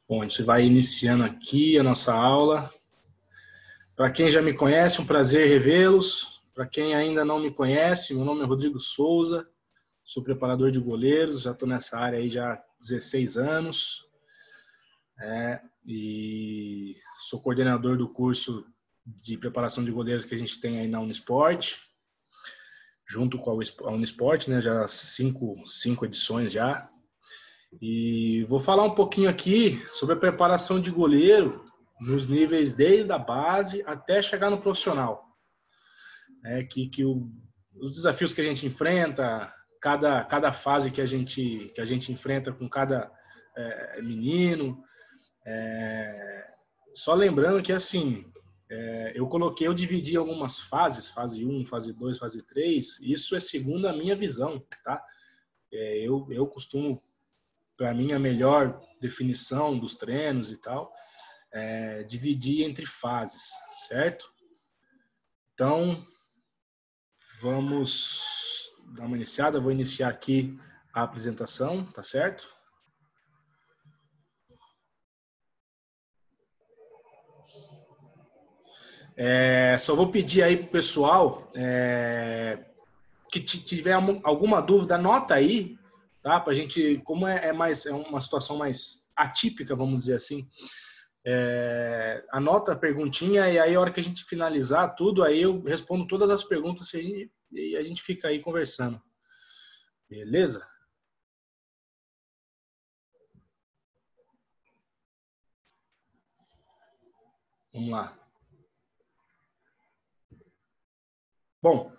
Bom, a gente vai iniciando aqui a nossa aula. Para quem já me conhece, um prazer revê-los. Para quem ainda não me conhece, meu nome é Rodrigo Souza, sou preparador de goleiros, já estou nessa área aí já há 16 anos. E sou coordenador do curso de preparação de goleiros que a gente tem aí na Unisport, junto com a Unisport, né, já cinco edições já. E vou falar um pouquinho aqui sobre a preparação de goleiro nos níveis desde a base até chegar no profissional. Os desafios que a gente enfrenta, cada fase que a gente enfrenta com cada menino. Só lembrando que assim, eu dividi algumas fases, fase 1, fase 2, fase 3, isso é segundo a minha visão, tá? Eu costumo, para mim, a melhor definição dos treinos e tal, dividir entre fases, certo? Então, vamos dar uma iniciada. Vou iniciar aqui a apresentação, tá certo? Só vou pedir aí pro pessoal que tiver alguma dúvida, anota aí, tá? Pra gente, como é uma situação mais atípica, vamos dizer assim, anota a perguntinha e aí a hora que a gente finalizar tudo, aí eu respondo todas as perguntas e a gente fica aí conversando. Beleza? Vamos lá. Bom,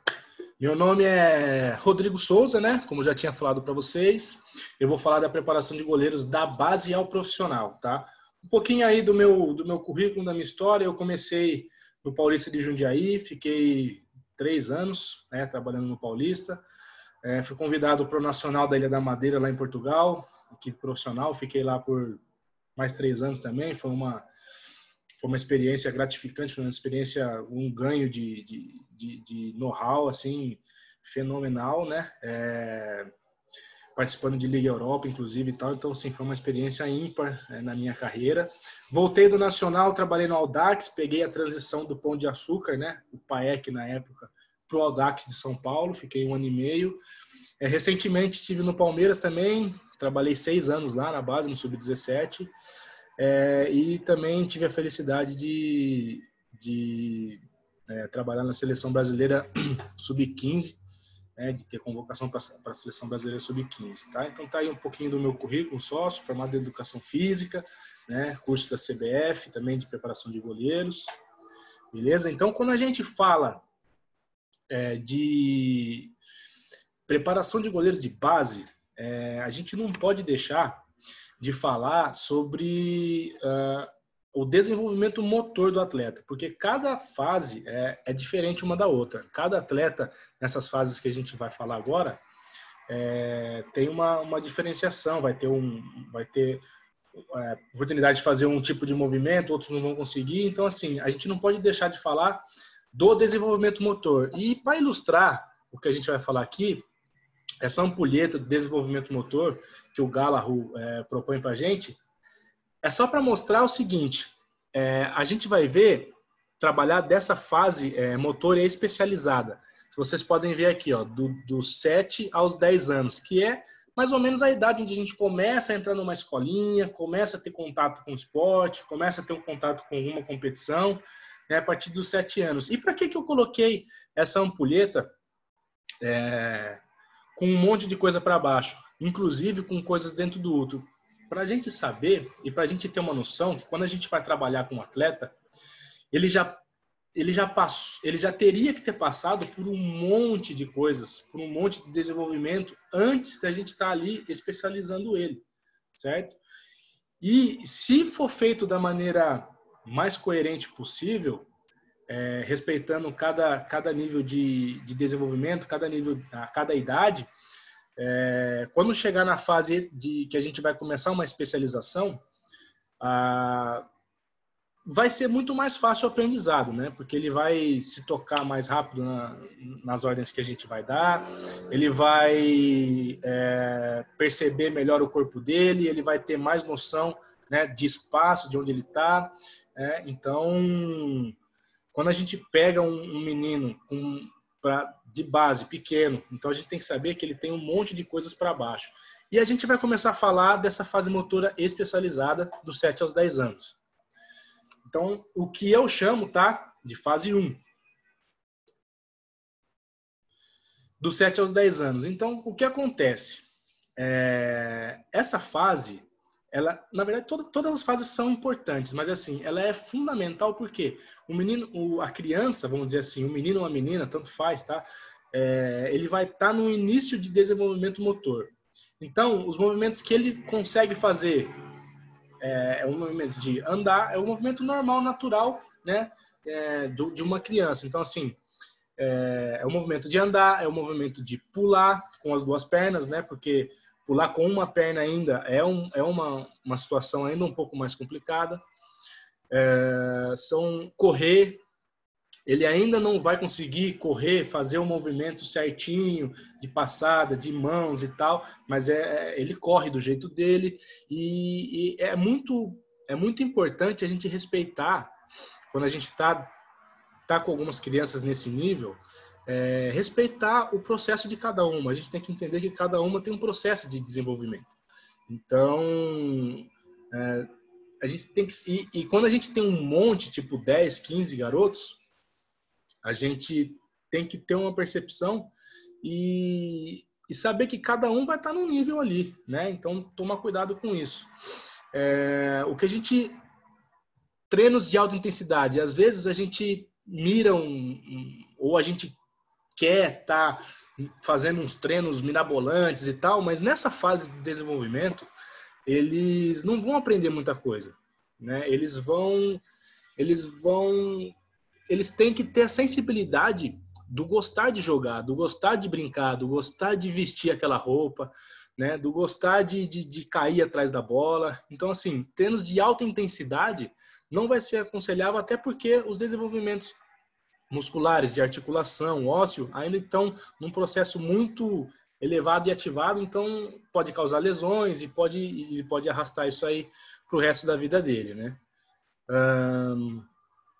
meu nome é Rodrigo Souza, né? Como eu já tinha falado para vocês, eu vou falar da preparação de goleiros da base ao profissional, tá? Um pouquinho aí do meu currículo, da minha história. Eu comecei no Paulista de Jundiaí, fiquei 3 anos, né, trabalhando no Paulista. Fui convidado para o Nacional da Ilha da Madeira, lá em Portugal, equipe profissional. Fiquei lá por mais 3 anos também. Foi uma experiência gratificante, foi uma experiência, um ganho de know-how, assim, fenomenal, né? Participando de Liga Europa, inclusive, e tal. Então, assim, foi uma experiência ímpar na minha carreira. Voltei do Nacional, trabalhei no Audax, peguei a transição do Pão de Açúcar, né? O PAEC, na época, para o Audax de São Paulo. Fiquei 1 ano e meio. Recentemente, estive no Palmeiras também. Trabalhei 6 anos lá na base, no Sub-17. E também tive a felicidade de trabalhar na seleção brasileira Sub-15, de ter convocação para a seleção brasileira Sub-15. Tá? Então tá aí um pouquinho do meu currículo sócio, formado em Educação Física, né? Curso da CBF, também de preparação de goleiros. Beleza? Então, quando a gente fala de preparação de goleiros de base, a gente não pode deixar de falar sobre o desenvolvimento motor do atleta, porque cada fase é diferente uma da outra. Cada atleta, nessas fases que a gente vai falar agora, tem uma diferenciação, vai ter oportunidade de fazer um tipo de movimento, outros não vão conseguir. Então, assim, a gente não pode deixar de falar do desenvolvimento motor. E para ilustrar o que a gente vai falar aqui, essa ampulheta de desenvolvimento motor que o Gallagher propõe para a gente, é só para mostrar o seguinte, a gente vai ver, trabalhar dessa fase motor especializada. Vocês podem ver aqui, ó, dos 7 aos 10 anos, que é mais ou menos a idade onde a gente começa a entrar numa escolinha, começa a ter contato com o esporte, começa a ter um contato com alguma competição, né, a partir dos 7 anos. E para que eu coloquei essa ampulheta com um monte de coisa para baixo, inclusive com coisas dentro do útero? Para a gente saber e para a gente ter uma noção que quando a gente vai trabalhar com um atleta, ele já teria que ter passado por um monte de coisas, por um monte de desenvolvimento antes da gente estar ali especializando ele, certo? E se for feito da maneira mais coerente possível, respeitando cada nível de desenvolvimento, cada idade, quando chegar na fase que a gente vai começar uma especialização, vai ser muito mais fácil o aprendizado, né? Porque ele vai se tocar mais rápido nas ordens que a gente vai dar, ele vai perceber melhor o corpo dele, ele vai ter mais noção né, de espaço, de onde ele está. Então, quando a gente pega um menino de base pequeno, então a gente tem que saber que ele tem um monte de coisas para baixo. E a gente vai começar a falar dessa fase motora especializada dos 7 aos 10 anos. Então, o que eu chamo, tá, de fase 1. Dos 7 aos 10 anos. Então, o que acontece? Essa fase, ela, na verdade, todas as fases são importantes, mas assim, ela é fundamental porque o menino, a criança, vamos dizer assim, o menino ou a menina, tanto faz, tá? Ele vai estar no início de desenvolvimento motor. Então, os movimentos que ele consegue fazer é um movimento de andar, é um movimento normal, natural, né? De uma criança. Então, assim, é o movimento de andar, é o movimento de pular com as duas pernas, né? Porque pular com uma perna ainda é uma situação ainda um pouco mais complicada. São correr, ele ainda não vai conseguir correr, fazer o movimento certinho de passada, de mãos e tal, mas ele corre do jeito dele e é muito importante a gente respeitar quando a gente tá com algumas crianças nesse nível, respeitar o processo de cada uma. A gente tem que entender que cada uma tem um processo de desenvolvimento. Então, a gente tem que... E quando a gente tem um monte, tipo 10, 15 garotos, a gente tem que ter uma percepção e saber que cada um vai estar num nível ali, né? Então, tomar cuidado com isso. O que a gente... Treinos de alta intensidade. Às vezes a gente mira ou a gente quer estar fazendo uns treinos mirabolantes e tal, mas nessa fase de desenvolvimento, eles não vão aprender muita coisa, né? Eles têm que ter a sensibilidade do gostar de jogar, do gostar de brincar, do gostar de vestir aquela roupa, né? Do gostar de cair atrás da bola. Então, assim, treinos de alta intensidade não vai ser aconselhável, até porque os desenvolvimentos musculares, de articulação, ósseo, ainda estão num processo muito elevado e ativado, então pode causar lesões e pode arrastar isso aí para o resto da vida dele, né?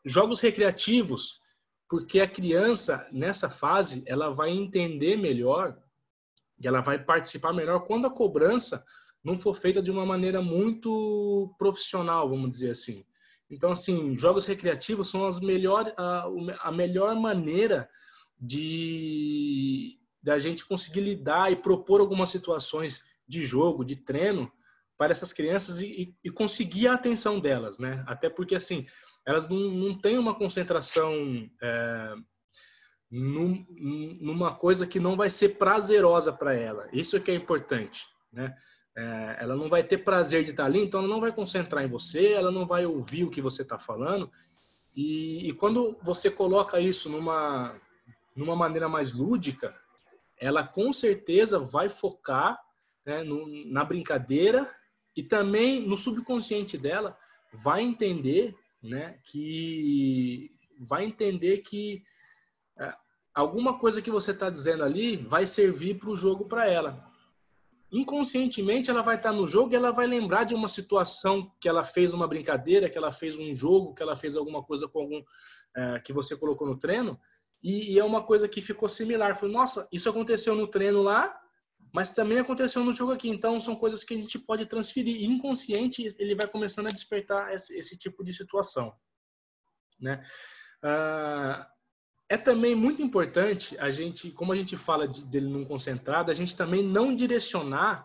Jogos recreativos, porque a criança, nessa fase, ela vai entender melhor e ela vai participar melhor quando a cobrança não for feita de uma maneira muito profissional, vamos dizer assim. Então, assim, jogos recreativos são a melhor maneira da gente conseguir lidar e propor algumas situações de jogo, de treino para essas crianças e conseguir a atenção delas, né? Até porque, assim, elas não têm uma concentração numa coisa que não vai ser prazerosa para ela. Isso é que é importante, né? Ela não vai ter prazer de estar ali, então ela não vai concentrar em você, ela não vai ouvir o que você está falando. E quando você coloca isso numa maneira mais lúdica, ela com certeza vai focar, né, na brincadeira e também no subconsciente dela vai entender, né, que alguma coisa que você está dizendo ali vai servir para o jogo para ela. Inconscientemente ela vai estar no jogo e ela vai lembrar de uma situação que ela fez uma brincadeira, que ela fez um jogo, que ela fez alguma coisa com que você colocou no treino e é uma coisa que ficou similar. Foi, nossa, isso aconteceu no treino lá, mas também aconteceu no jogo aqui. Então são coisas que a gente pode transferir. E inconsciente ele vai começando a despertar esse tipo de situação, né? É também muito importante como a gente fala dele num concentrado, a gente também não direcionar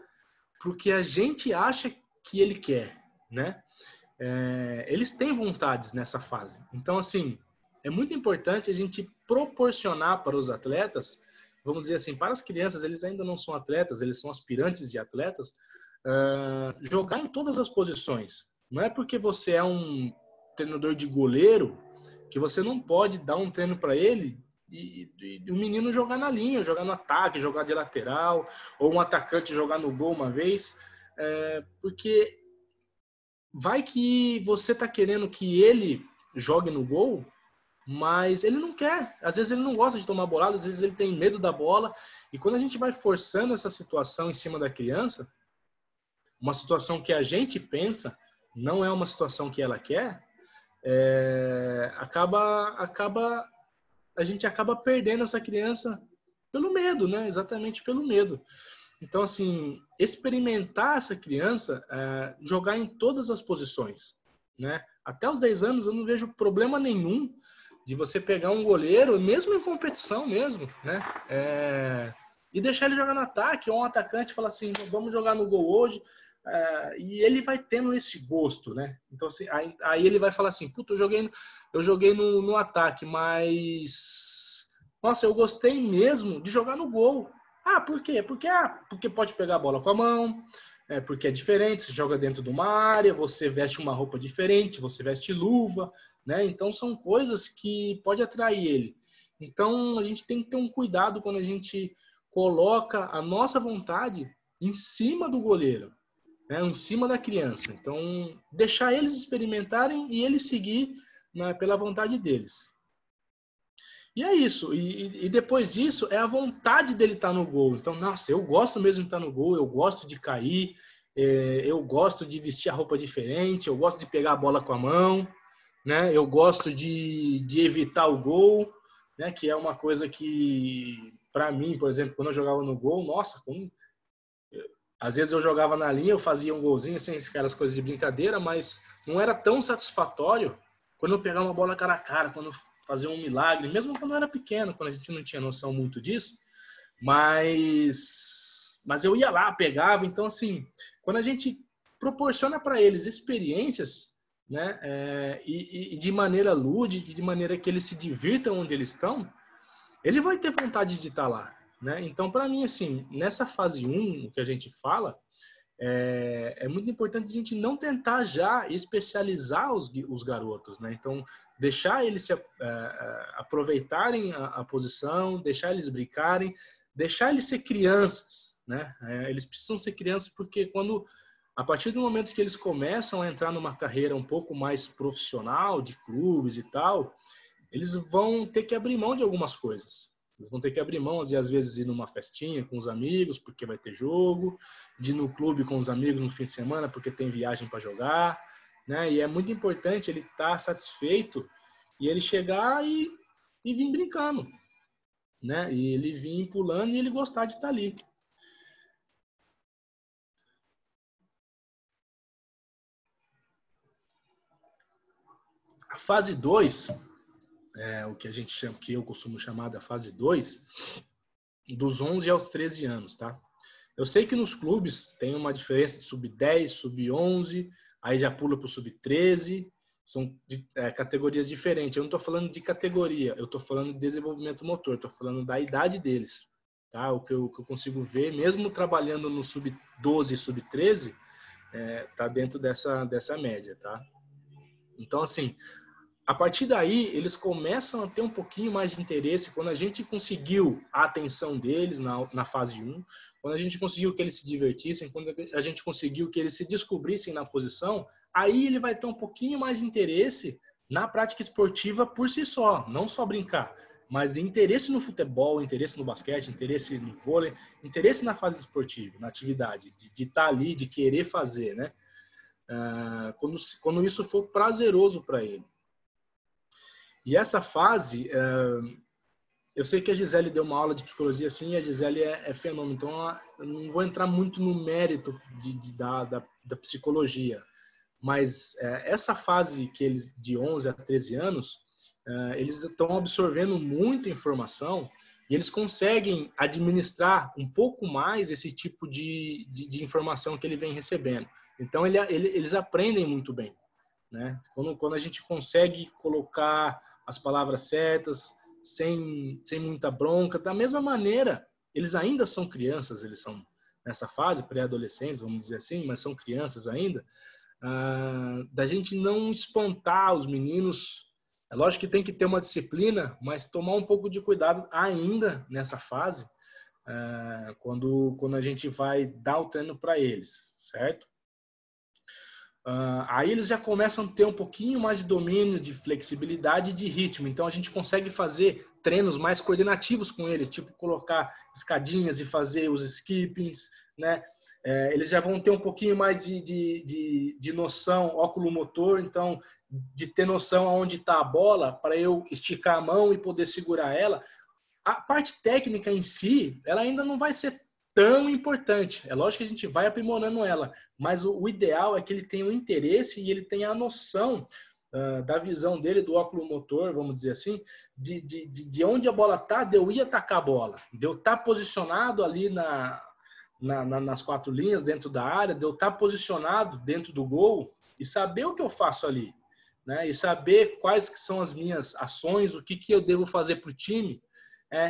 para o que a gente acha que ele quer, né? Eles têm vontades nessa fase. Então, assim, é muito importante a gente proporcionar para os atletas, vamos dizer assim, para as crianças, eles ainda não são atletas, eles são aspirantes de atletas, jogar em todas as posições. Não é porque você é um treinador de goleiro que você não pode dar um treino para ele e o menino jogar na linha, jogar no ataque, jogar de lateral, ou um atacante jogar no gol uma vez, porque vai que você está querendo que ele jogue no gol, mas ele não quer. Às vezes ele não gosta de tomar bolada, às vezes ele tem medo da bola, e quando a gente vai forçando essa situação em cima da criança, uma situação que a gente pensa, não é uma situação que ela quer, a gente acaba perdendo essa criança pelo medo, né? Exatamente pelo medo. Então, assim, experimentar essa criança, jogar em todas as posições, né? Até os 10 anos eu não vejo problema nenhum de você pegar um goleiro, mesmo em competição mesmo, né? E deixar ele jogar no ataque, ou um atacante fala assim, vamos jogar no gol hoje, e ele vai tendo esse gosto, né? Então, assim, aí ele vai falar assim, puta, eu joguei no ataque, mas nossa, eu gostei mesmo de jogar no gol. Ah, por quê? Porque pode pegar a bola com a mão, porque é diferente, você joga dentro de uma área, você veste uma roupa diferente, você veste luva, né? Então são coisas que pode atrair ele. Então a gente tem que ter um cuidado quando a gente coloca a nossa vontade em cima do goleiro, né? Em cima da criança. Então deixar eles experimentarem e eles seguir pela vontade deles. E é isso. E depois disso, é a vontade dele estar no gol. Então, nossa, eu gosto mesmo de estar no gol, eu gosto de cair, eu gosto de vestir a roupa diferente, eu gosto de pegar a bola com a mão, né? Eu gosto de evitar o gol, né? Que é uma coisa que, para mim, por exemplo, quando eu jogava no gol, nossa, às vezes eu jogava na linha, eu fazia um golzinho, assim, aquelas coisas de brincadeira, mas não era tão satisfatório quando eu pegava uma bola cara a cara, quando eu fazia um milagre, mesmo quando eu era pequeno, quando a gente não tinha noção muito disso, mas eu ia lá, pegava. Então, assim, quando a gente proporciona para eles experiências, né, e de maneira lúdica, de maneira que eles se divirtam onde eles estão, ele vai ter vontade de estar lá, né? Então, para mim, assim, nessa fase 1, que a gente fala, é muito importante a gente não tentar já especializar os garotos, né? Então, deixar eles aproveitarem a posição, deixar eles brincarem, deixar eles ser crianças, né? Eles precisam ser crianças porque a partir do momento que eles começam a entrar numa carreira um pouco mais profissional, de clubes e tal, eles vão ter que abrir mão de algumas coisas. Eles vão ter que abrir mão de, às vezes, ir numa festinha com os amigos, porque vai ter jogo, de ir no clube com os amigos no fim de semana, porque tem viagem para jogar, né? E é muito importante ele estar satisfeito e ele chegar e vir brincando, né? E ele vir pulando e ele gostar de estar ali. A fase 2, o que a gente chama, que eu costumo chamar da fase 2, dos 11 aos 13 anos, tá? Eu sei que nos clubes tem uma diferença de sub-10, sub-11, aí já pula para o sub-13, são categorias diferentes. Eu não estou falando de categoria, eu estou falando de desenvolvimento motor, estou falando da idade deles, tá? O que eu consigo ver, mesmo trabalhando no sub-12 e sub-13, tá dentro dessa média, tá? Então, assim, a partir daí, eles começam a ter um pouquinho mais de interesse quando a gente conseguiu a atenção deles na fase 1, quando a gente conseguiu que eles se divertissem, quando a gente conseguiu que eles se descobrissem na posição, aí ele vai ter um pouquinho mais de interesse na prática esportiva por si só, não só brincar, mas interesse no futebol, interesse no basquete, interesse no vôlei, interesse na fase esportiva, na atividade, de estar ali, de querer fazer, né? Quando isso for prazeroso para ele. E essa fase, eu sei que a Gisele deu uma aula de psicologia assim, e a Gisele é fenômeno, então eu não vou entrar muito no mérito da psicologia, mas essa fase que eles, de 11 a 13 anos, eles estão absorvendo muita informação e eles conseguem administrar um pouco mais esse tipo de informação que ele vem recebendo. Então, eles aprendem muito bem, né? Quando a gente consegue colocar as palavras certas, sem muita bronca, da mesma maneira, eles ainda são crianças, eles são nessa fase, pré-adolescentes, vamos dizer assim, mas são crianças ainda, da gente não espantar os meninos. É lógico que tem que ter uma disciplina, mas tomar um pouco de cuidado ainda nessa fase, quando a gente vai dar o treino para eles, certo? Aí eles já começam a ter um pouquinho mais de domínio, de flexibilidade e de ritmo. Então a gente consegue fazer treinos mais coordenativos com eles, tipo colocar escadinhas e fazer os skippings, né? Eles já vão ter um pouquinho mais de noção óculo-motor, então, de ter noção aonde está a bola, para eu esticar a mão e poder segurar ela. A parte técnica em si, ela ainda não vai ser tão importante. É lógico que a gente vai aprimorando ela, mas o ideal é que ele tenha o interesse e ele tenha a noção da visão dele, do óculo motor, vamos dizer assim, de onde a bola está, de eu ir atacar a bola, de eu estar posicionado ali nas 4 linhas dentro da área, de eu estar posicionado dentro do gol e saber o que eu faço ali, né? E saber quais que são as minhas ações, o que eu devo fazer para o time.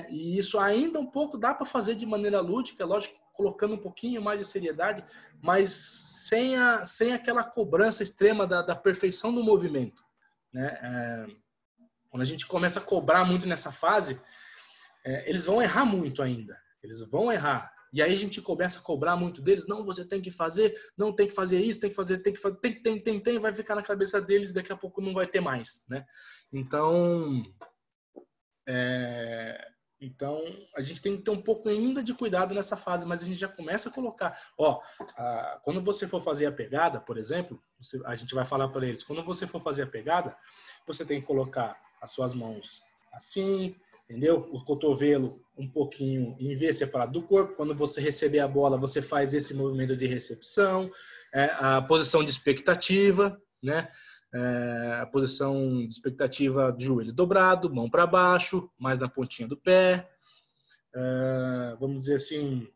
E isso ainda um pouco dá para fazer de maneira lúdica, lógico, colocando um pouquinho mais de seriedade, mas sem aquela cobrança extrema da perfeição do movimento, né? Quando a gente começa a cobrar muito nessa fase, eles vão errar muito ainda, eles vão errar. E aí a gente começa a cobrar muito deles, não, você tem que fazer, não tem que fazer isso, tem que fazer, tem, vai ficar na cabeça deles e daqui a pouco não vai ter mais, né? Então, a gente tem que ter um pouco ainda de cuidado nessa fase, mas a gente já começa a colocar, quando você for fazer a pegada, por exemplo, a gente vai falar para eles, quando você for fazer a pegada, você tem que colocar as suas mãos assim, entendeu? O cotovelo um pouquinho em V separado do corpo. Quando você receber a bola, você faz esse movimento de recepção, a posição de expectativa, né? A posição de expectativa de joelho dobrado, mão para baixo, mais na pontinha do pé. Vamos dizer assim,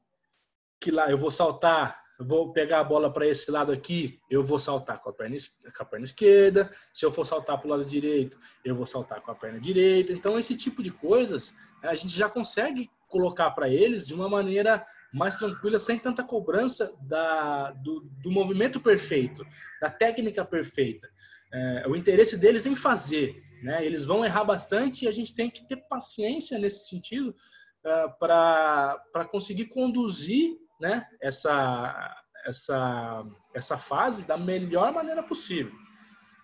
que lá eu vou saltar, eu vou pegar a bola para esse lado aqui, eu vou saltar com a perna esquerda. Se eu for saltar para o lado direito, eu vou saltar com a perna direita. Então, esse tipo de coisas a gente já consegue colocar para eles de uma maneira mais tranquila, sem tanta cobrança do movimento perfeito, da técnica perfeita. O interesse deles em fazer, né? Eles vão errar bastante e a gente tem que ter paciência nesse sentido para conseguir conduzir, né, essa fase da melhor maneira possível,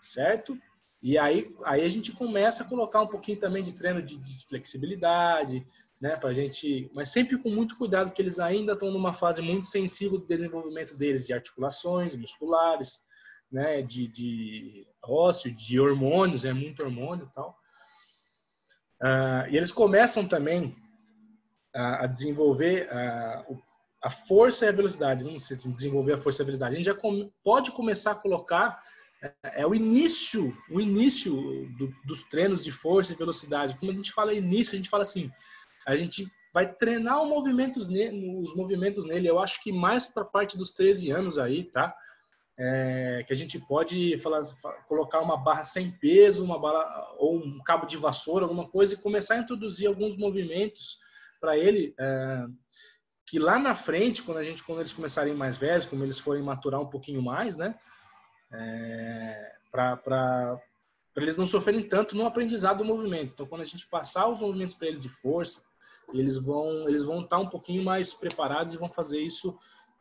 certo? E aí a gente começa a colocar um pouquinho também de treino de flexibilidade, né, pra gente, mas sempre com muito cuidado, que eles ainda estão numa fase muito sensível do desenvolvimento deles, de articulações musculares, né, de ósseo, de hormônios, muito hormônio e tal. E eles começam também a desenvolver a força e a velocidade. Vamos desenvolver a força e a velocidade. A gente já pode começar a colocar o início dos treinos de força e velocidade. Quando a gente fala início, a gente fala assim, a gente vai treinar os movimentos nele. Eu acho que mais para a parte dos 13 anos aí, tá? Que a gente pode colocar uma barra sem peso, uma barra ou um cabo de vassoura, alguma coisa, e começar a introduzir alguns movimentos para ele, que lá na frente, quando eles começarem mais velhos, como eles forem maturar um pouquinho mais, né, para eles não sofrerem tanto no aprendizado do movimento. Então, quando a gente passar os movimentos para eles de força, eles vão estar um pouquinho mais preparados e vão fazer isso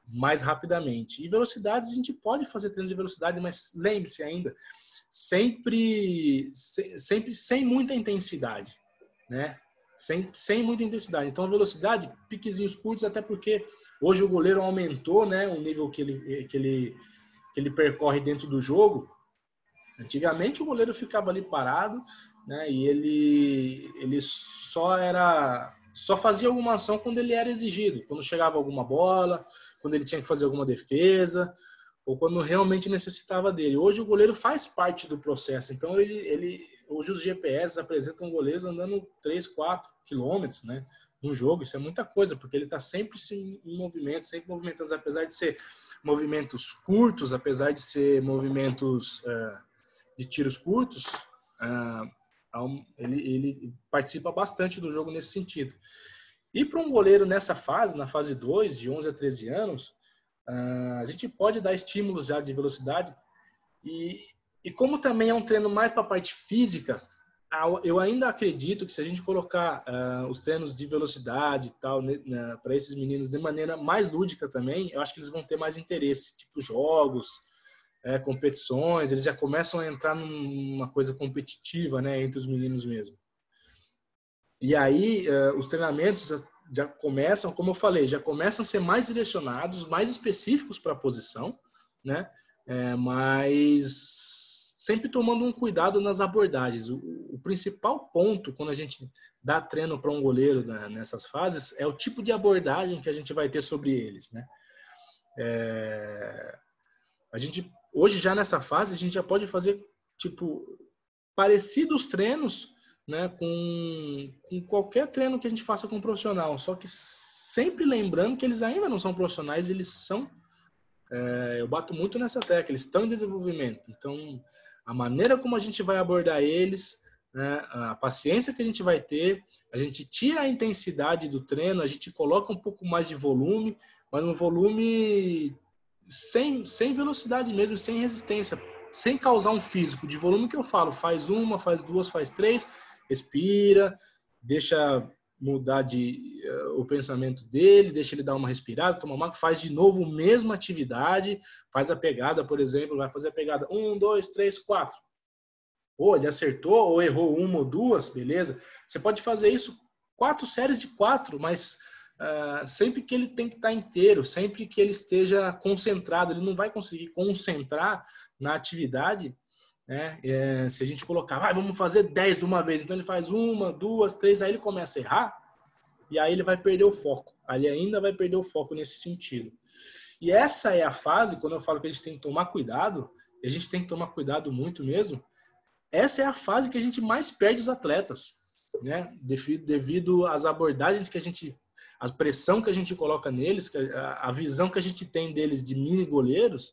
mais rapidamente. E velocidades, a gente pode fazer treinos de velocidade, mas lembre-se ainda, sempre sem muita intensidade, né? Sem muita intensidade. Então, a velocidade, piquezinhos curtos, até porque hoje o goleiro aumentou, né, o nível que ele percorre dentro do jogo. Antigamente, o goleiro ficava ali parado, né, e ele só fazia alguma ação quando ele era exigido, quando chegava alguma bola, quando ele tinha que fazer alguma defesa, ou quando realmente necessitava dele. Hoje o goleiro faz parte do processo, então hoje os GPS apresentam goleiros andando 3, 4 quilômetros, né, no jogo. Isso é muita coisa, porque ele está sempre em movimento, sempre movimentando, apesar de ser movimentos curtos, apesar de ser movimentos de tiros curtos, ele participa bastante do jogo nesse sentido. E para um goleiro nessa fase, na fase 2, de 11 a 13 anos, a gente pode dar estímulos já de velocidade. E como também é um treino mais para a parte física, eu ainda acredito que se a gente colocar os treinos de velocidade e tal, né, para esses meninos de maneira mais lúdica também, eu acho que eles vão ter mais interesse, tipo jogos, competições, eles já começam a entrar numa coisa competitiva, né, entre os meninos mesmo. E aí, os treinamentos já começam, como eu falei, já começam a ser mais direcionados, mais específicos para a posição, né? Mas sempre tomando um cuidado nas abordagens. O principal ponto quando a gente dá treino para um goleiro, né, nessas fases é o tipo de abordagem que a gente vai ter sobre eles, né? A gente hoje já nessa fase a gente já pode fazer tipo parecidos treinos, né, com qualquer treino que a gente faça com um profissional, só que sempre lembrando que eles ainda não são profissionais, eles são, eu bato muito nessa tecla, eles estão em desenvolvimento. Então, a maneira como a gente vai abordar eles, né, a paciência que a gente vai ter, a gente tira a intensidade do treino, a gente coloca um pouco mais de volume, mas um volume sem velocidade mesmo, sem resistência, sem causar um físico. De volume que eu falo, faz uma, faz duas, faz três, respira, deixa mudar o pensamento dele, deixa ele dar uma respirada, toma uma água, faz de novo a mesma atividade, faz a pegada, por exemplo, vai fazer a pegada 1, 2, 3, 4. Ou ele acertou ou errou uma ou duas, beleza? Você pode fazer isso 4 séries de 4, mas sempre que ele tem que estar inteiro, sempre que ele esteja concentrado, ele não vai conseguir concentrar na atividade, né? Se a gente colocar, vamos fazer 10 de uma vez, então ele faz uma, duas, três, aí ele começa a errar, e aí ele vai perder o foco, ele ainda vai perder o foco nesse sentido. E essa é a fase, quando eu falo que a gente tem que tomar cuidado, e a gente tem que tomar cuidado muito mesmo, essa é a fase que a gente mais perde os atletas, né? Devido às abordagens que a pressão que a gente coloca neles, a visão que a gente tem deles de mini goleiros,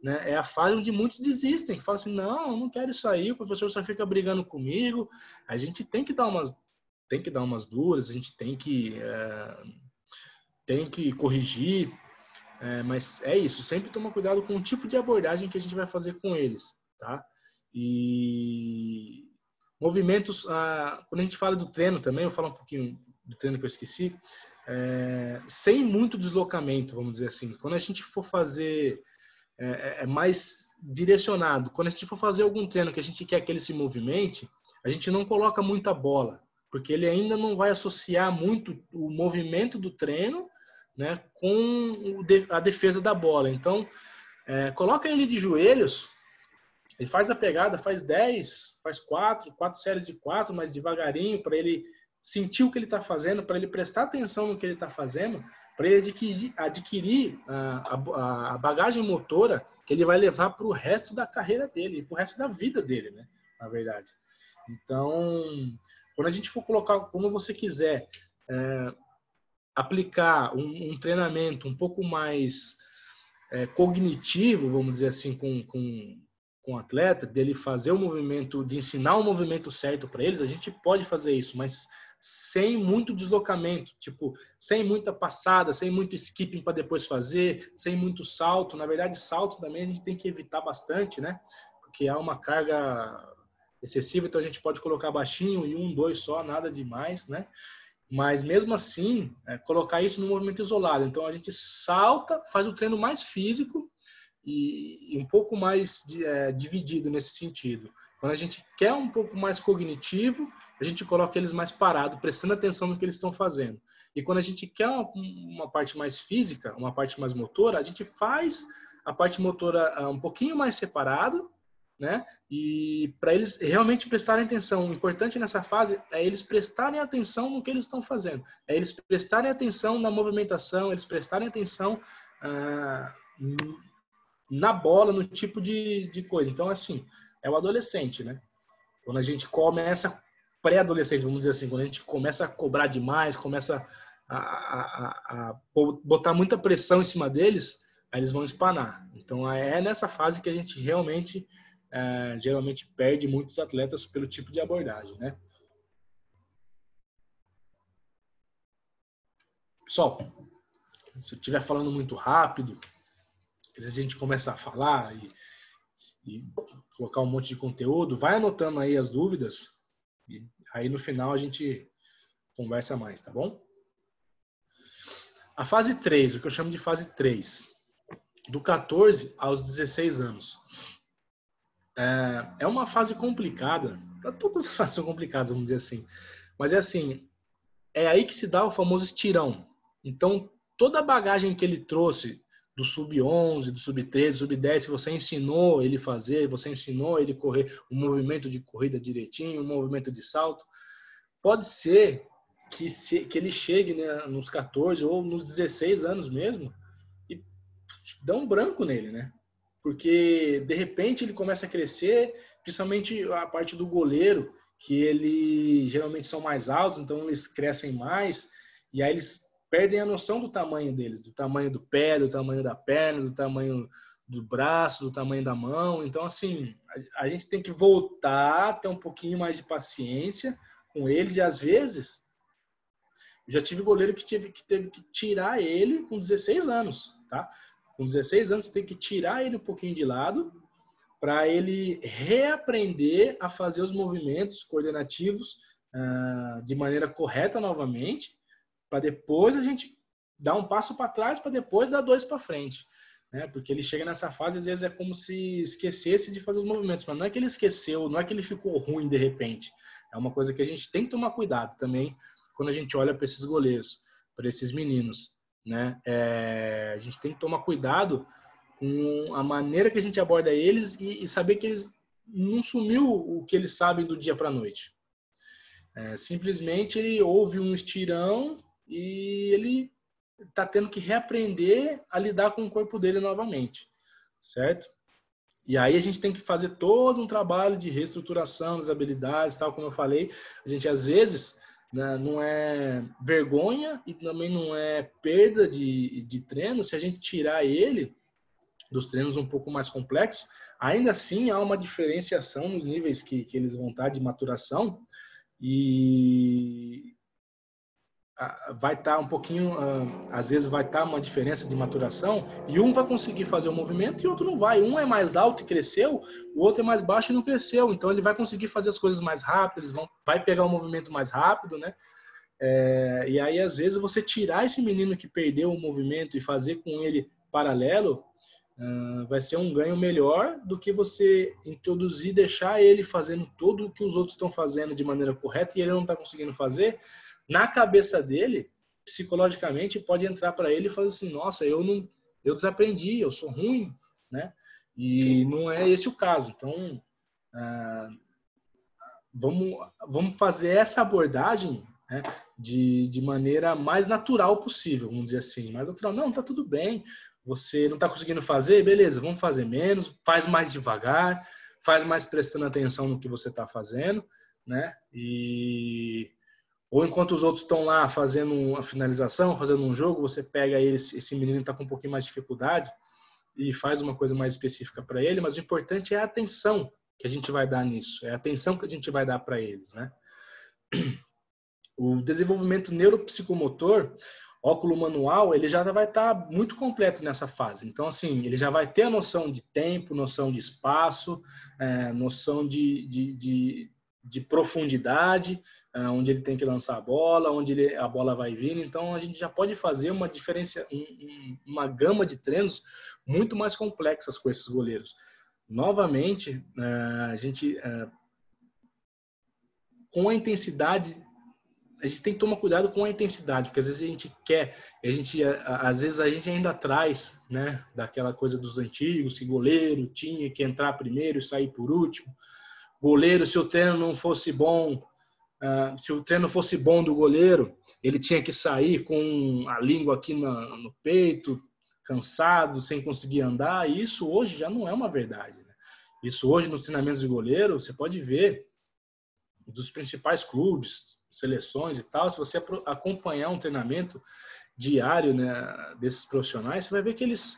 né? É a fase onde muitos desistem, que falam assim, não quero isso aí, o professor só fica brigando comigo. A gente tem que dar umas duras, a gente tem que corrigir, mas é isso, sempre toma cuidado com o tipo de abordagem que a gente vai fazer com eles, tá? E movimentos, quando a gente fala do treino também, eu falo um pouquinho do treino que eu esqueci, sem muito deslocamento, vamos dizer assim. Quando a gente for fazer, mais direcionado. Quando a gente for fazer algum treino que a gente quer que ele se movimente, a gente não coloca muita bola, porque ele ainda não vai associar muito o movimento do treino, né, com a defesa da bola. Então, coloca ele de joelhos, ele faz a pegada, faz 10, faz 4 séries de 4, mas devagarinho, para ele sentir o que ele está fazendo, para ele prestar atenção no que ele está fazendo, para ele adquirir a bagagem motora que ele vai levar para o resto da carreira dele, para o resto da vida dele, né? Na verdade. Então, quando a gente for colocar, como você quiser, aplicar um treinamento um pouco mais cognitivo, vamos dizer assim, com o atleta, dele fazer o movimento, de ensinar o movimento certo para eles, a gente pode fazer isso, mas sem muito deslocamento, tipo, sem muita passada, sem muito skipping para depois fazer, sem muito salto. Na verdade, salto também a gente tem que evitar bastante, né? Porque há uma carga excessiva, então a gente pode colocar baixinho e 1, 2 só, nada demais, né? Mas mesmo assim, colocar isso no movimento isolado. Então a gente salta, faz o treino mais físico e um pouco mais dividido nesse sentido. Quando a gente quer um pouco mais cognitivo, a gente coloca eles mais parados, prestando atenção no que eles estão fazendo. E quando a gente quer uma parte mais física, uma parte mais motora, a gente faz a parte motora um pouquinho mais separado, né? E para eles realmente prestarem atenção. O importante nessa fase é eles prestarem atenção no que eles estão fazendo. É eles prestarem atenção na movimentação, eles prestarem atenção na bola, no tipo de coisa. Então, assim, é o adolescente, né? Quando a gente começa, pré-adolescente, vamos dizer assim, quando a gente começa a cobrar demais, começa a botar muita pressão em cima deles, aí eles vão espanar. Então, é nessa fase que a gente realmente, geralmente, perde muitos atletas pelo tipo de abordagem, né? Pessoal, se eu estiver falando muito rápido, às vezes a gente começa a falar e colocar um monte de conteúdo, vai anotando aí as dúvidas e aí no final a gente conversa mais, tá bom? A fase 3, o que eu chamo de fase 3, do 14 aos 16 anos. É uma fase complicada, todas as fases são complicadas, vamos dizer assim, mas é assim, é aí que se dá o famoso estirão. Então, toda a bagagem que ele trouxe do sub-11, do sub-13, sub-10, você ensinou ele fazer, você ensinou ele correr o movimento de corrida direitinho, o movimento de salto, pode ser que ele chegue, né, nos 14 ou nos 16 anos mesmo e dá um branco nele, né? Porque, de repente, ele começa a crescer, principalmente a parte do goleiro, que eles geralmente são mais altos, então eles crescem mais, e aí eles perdem a noção do tamanho deles, do tamanho do pé, do tamanho da perna, do tamanho do braço, do tamanho da mão. Então, assim, a gente tem que voltar a ter um pouquinho mais de paciência com eles, e às vezes, eu já tive goleiro que teve que tirar ele com 16 anos, tá? Com 16 anos, você tem que tirar ele um pouquinho de lado para ele reaprender a fazer os movimentos coordenativos de maneira correta novamente, para depois a gente dar um passo para trás, para depois dar dois para frente. Né? Porque ele chega nessa fase, às vezes é como se esquecesse de fazer os movimentos, mas não é que ele esqueceu, não é que ele ficou ruim de repente. É uma coisa que a gente tem que tomar cuidado também quando a gente olha para esses goleiros, para esses meninos. Né? A gente tem que tomar cuidado com a maneira que a gente aborda eles e saber que eles não sumiu o que eles sabem do dia para a noite. Simplesmente ele houve um estirão e ele está tendo que reaprender a lidar com o corpo dele novamente, certo? E aí a gente tem que fazer todo um trabalho de reestruturação das habilidades, tal como eu falei. A gente às vezes, né, não é vergonha e também não é perda de treino se a gente tirar ele dos treinos um pouco mais complexos. Ainda assim há uma diferenciação nos níveis que eles vão estar de maturação e vai estar um pouquinho, às vezes vai estar uma diferença de maturação e um vai conseguir fazer o movimento e o outro não vai. Um é mais alto e cresceu, o outro é mais baixo e não cresceu. Então ele vai conseguir fazer as coisas mais rápido, vai pegar o movimento mais rápido, né? E aí às vezes você tirar esse menino que perdeu o movimento e fazer com ele paralelo vai ser um ganho melhor do que você introduzir, deixar ele fazendo tudo o que os outros estão fazendo de maneira correta e ele não está conseguindo fazer. Na cabeça dele, psicologicamente, pode entrar para ele e falar assim, nossa, eu desaprendi, eu sou ruim, né? E não é esse o caso. Então, vamos fazer essa abordagem, né, de maneira mais natural possível, vamos dizer assim. Mais natural. Não, tá tudo bem. Você não está conseguindo fazer? Beleza, vamos fazer menos, faz mais devagar, faz mais prestando atenção no que você está fazendo, né? Ou enquanto os outros estão lá fazendo a finalização, fazendo um jogo, você pega esse menino que está com um pouquinho mais de dificuldade e faz uma coisa mais específica para ele, mas o importante é a atenção que a gente vai dar nisso, é a atenção que a gente vai dar para eles, né? O desenvolvimento neuropsicomotor óculo manual, ele já vai estar muito completo nessa fase. Então, assim, ele já vai ter a noção de tempo, noção de espaço, noção de profundidade, onde ele tem que lançar a bola, onde a bola vai vir. Então, a gente já pode fazer uma diferença, uma gama de treinos muito mais complexas com esses goleiros. Novamente, a gente, com a intensidade, a gente tem que tomar cuidado com a intensidade, porque às vezes a gente quer, às vezes a gente ainda traz, né, daquela coisa dos antigos, que goleiro tinha que entrar primeiro e sair por último. Goleiro, se o treino não fosse bom, se o treino fosse bom do goleiro, ele tinha que sair com a língua aqui no peito, cansado, sem conseguir andar. E isso hoje já não é uma verdade, né? Isso hoje nos treinamentos de goleiro, você pode ver dos principais clubes, seleções e tal, se você acompanhar um treinamento diário, né, desses profissionais, você vai ver que eles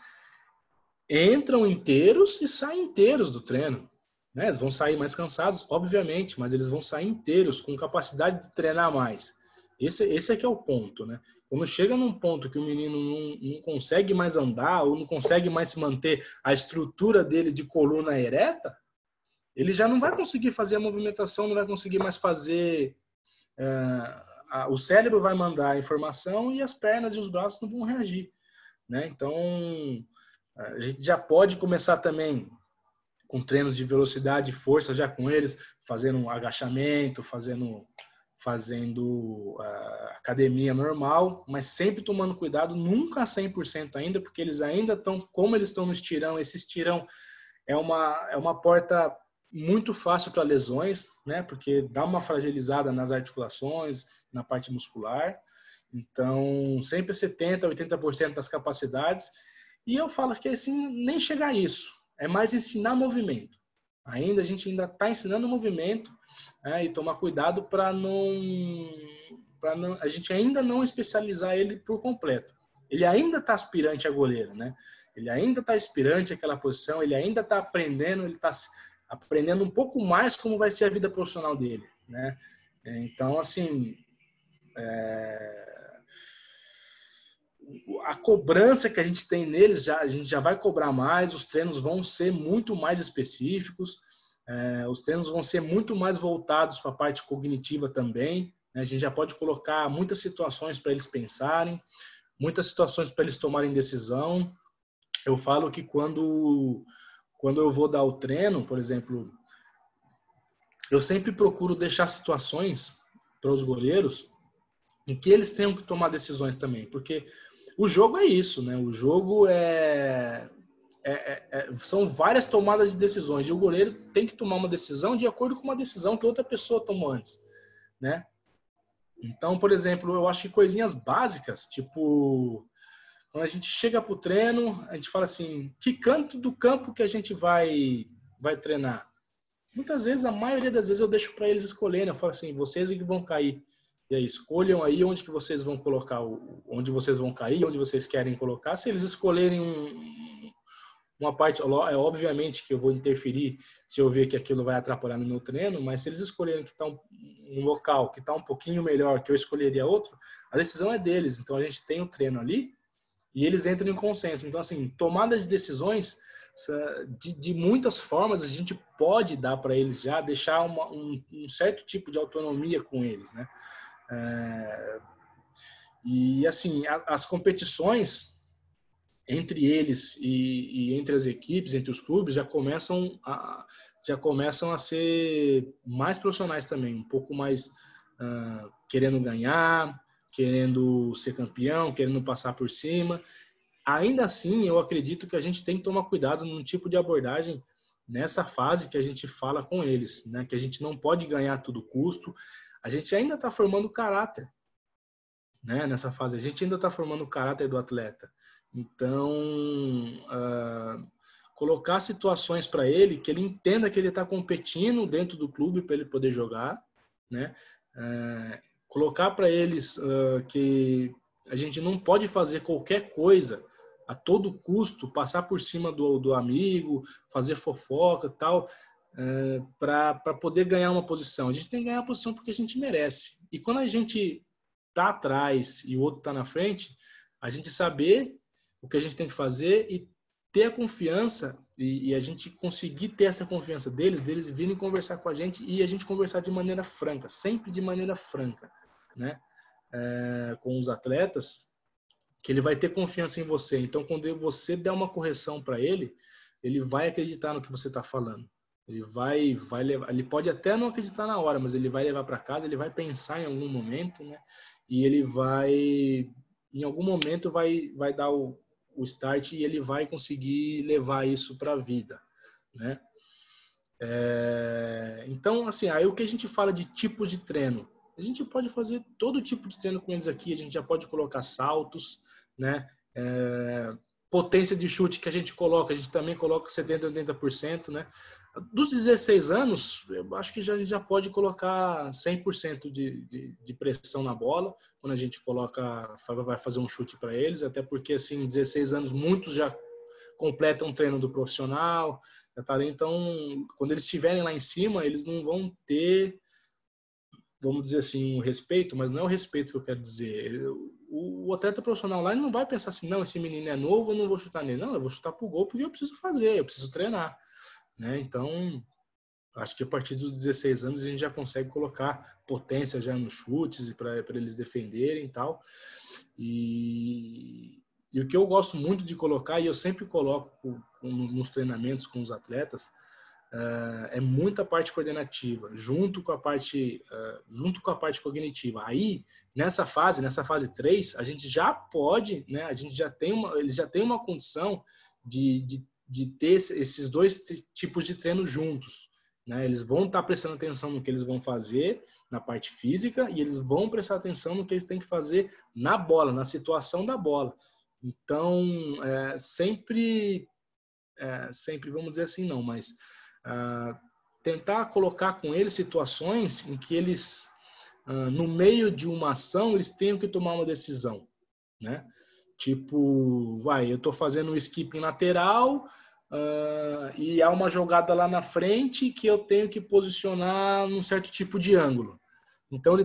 entram inteiros e saem inteiros do treino. Né? Eles vão sair mais cansados, obviamente, mas eles vão sair inteiros, com capacidade de treinar mais. Esse é que é o ponto. Né? Quando chega num ponto que o menino não consegue mais andar ou não consegue mais se manter a estrutura dele de coluna ereta, ele já não vai conseguir fazer a movimentação, não vai conseguir mais fazer... o cérebro vai mandar a informação e as pernas e os braços não vão reagir. Né? Então, a gente já pode começar também com treinos de velocidade e força já com eles, fazendo um agachamento, fazendo fazendo a academia normal, mas sempre tomando cuidado, nunca 100% ainda, porque eles ainda estão, como eles estão no estirão, esse estirão é uma porta muito fácil para lesões, né? Porque dá uma fragilizada nas articulações, na parte muscular. Então, sempre 70%, 80% das capacidades. E eu falo que assim, nem chegar a isso. É mais ensinar movimento. A gente ainda está ensinando movimento, né? E tomar cuidado para a gente ainda não especializar ele por completo. Ele ainda está aspirante a goleiro, né? Ele ainda está aspirante àquela posição, ele ainda está aprendendo, ele está aprendendo um pouco mais como vai ser a vida profissional dele, né? Então, assim, a cobrança que a gente tem neles, a gente já vai cobrar mais, os treinos vão ser muito mais específicos, os treinos vão ser muito mais voltados para a parte cognitiva também, né? A gente já pode colocar muitas situações para eles pensarem, muitas situações para eles tomarem decisão. Eu falo que quando eu vou dar o treino, por exemplo, eu sempre procuro deixar situações para os goleiros em que eles tenham que tomar decisões também, porque o jogo é isso, né? O jogo são várias tomadas de decisões e o goleiro tem que tomar uma decisão de acordo com uma decisão que outra pessoa tomou antes, né? Então, por exemplo, eu acho que coisinhas básicas, tipo, quando a gente chega para o treino, a gente fala assim, que canto do campo que a gente vai treinar? Muitas vezes, a maioria das vezes, eu deixo para eles escolherem. Eu falo assim, vocês é que vão cair. E aí, escolham aí onde que vocês vão colocar, onde vocês vão cair, onde vocês querem colocar. Se eles escolherem uma parte, obviamente que eu vou interferir se eu ver que aquilo vai atrapalhar no meu treino, mas se eles escolherem que está um local que está um pouquinho melhor, que eu escolheria outro, a decisão é deles. Então, a gente tem o treino ali e eles entram em consenso. Então, assim, tomada de decisões de muitas formas a gente pode dar para eles já, deixar um certo tipo de autonomia com eles, né? E assim, as competições entre eles e entre as equipes, entre os clubes, já começam a ser mais profissionais também, um pouco mais querendo ganhar, querendo ser campeão, querendo passar por cima. Ainda assim, eu acredito que a gente tem que tomar cuidado num tipo de abordagem nessa fase que a gente fala com eles, né? Que a gente não pode ganhar a todo custo. A gente ainda está formando caráter, né? Nessa fase, a gente ainda está formando o caráter do atleta. Então, colocar situações para ele que ele entenda que ele está competindo dentro do clube para ele poder jogar, né? Colocar para eles que a gente não pode fazer qualquer coisa a todo custo, passar por cima do amigo, fazer fofoca e tal, para poder ganhar uma posição. A gente tem que ganhar a posição porque a gente merece. E quando a gente tá atrás e o outro tá na frente, a gente saber o que a gente tem que fazer e ter a confiança e a gente conseguir ter essa confiança deles virem conversar com a gente e a gente conversar de maneira franca, sempre de maneira franca, né? Com os atletas, que ele vai ter confiança em você. Então, quando você der uma correção para ele, ele vai acreditar no que você está falando. Ele vai levar, ele pode até não acreditar na hora, mas ele vai levar para casa, ele vai pensar em algum momento, né? E ele vai, em algum momento, vai dar o start e ele vai conseguir levar isso para a vida, né? Então, assim, aí o que a gente fala de tipos de treino? A gente pode fazer todo tipo de treino com eles aqui, a gente já pode colocar saltos, né? Potência de chute que a gente também coloca 70%, 80%, né? Dos 16 anos, eu acho que a gente já pode colocar 100% de pressão na bola, quando a gente vai fazer um chute para eles, até porque, assim, 16 anos, muitos já completam o treino do profissional, então, quando eles estiverem lá em cima, eles não vão ter, vamos dizer assim, um respeito, mas não é o respeito que eu quero dizer. O atleta profissional lá, ele não vai pensar assim, não, esse menino é novo, eu não vou chutar nele. Não, eu vou chutar pro gol porque eu preciso fazer, eu preciso treinar, né? Então, acho que a partir dos 16 anos a gente já consegue colocar potência já nos chutes para eles defenderem e tal. E o que eu gosto muito de colocar, e eu sempre coloco nos treinamentos com os atletas, é muita parte coordenativa, junto com a parte cognitiva. Aí, nessa fase 3, a gente já pode, né, eles já têm uma condição de ter esses dois tipos de treino juntos. Né? Eles vão estar prestando atenção no que eles vão fazer na parte física e eles vão prestar atenção no que eles têm que fazer na bola, na situação da bola. Então, sempre, vamos dizer assim, não, mas tentar colocar com eles situações em que eles, no meio de uma ação, eles tenham que tomar uma decisão, né? Tipo, eu estou fazendo um skipping lateral e há uma jogada lá na frente que eu tenho que posicionar num certo tipo de ângulo. Então,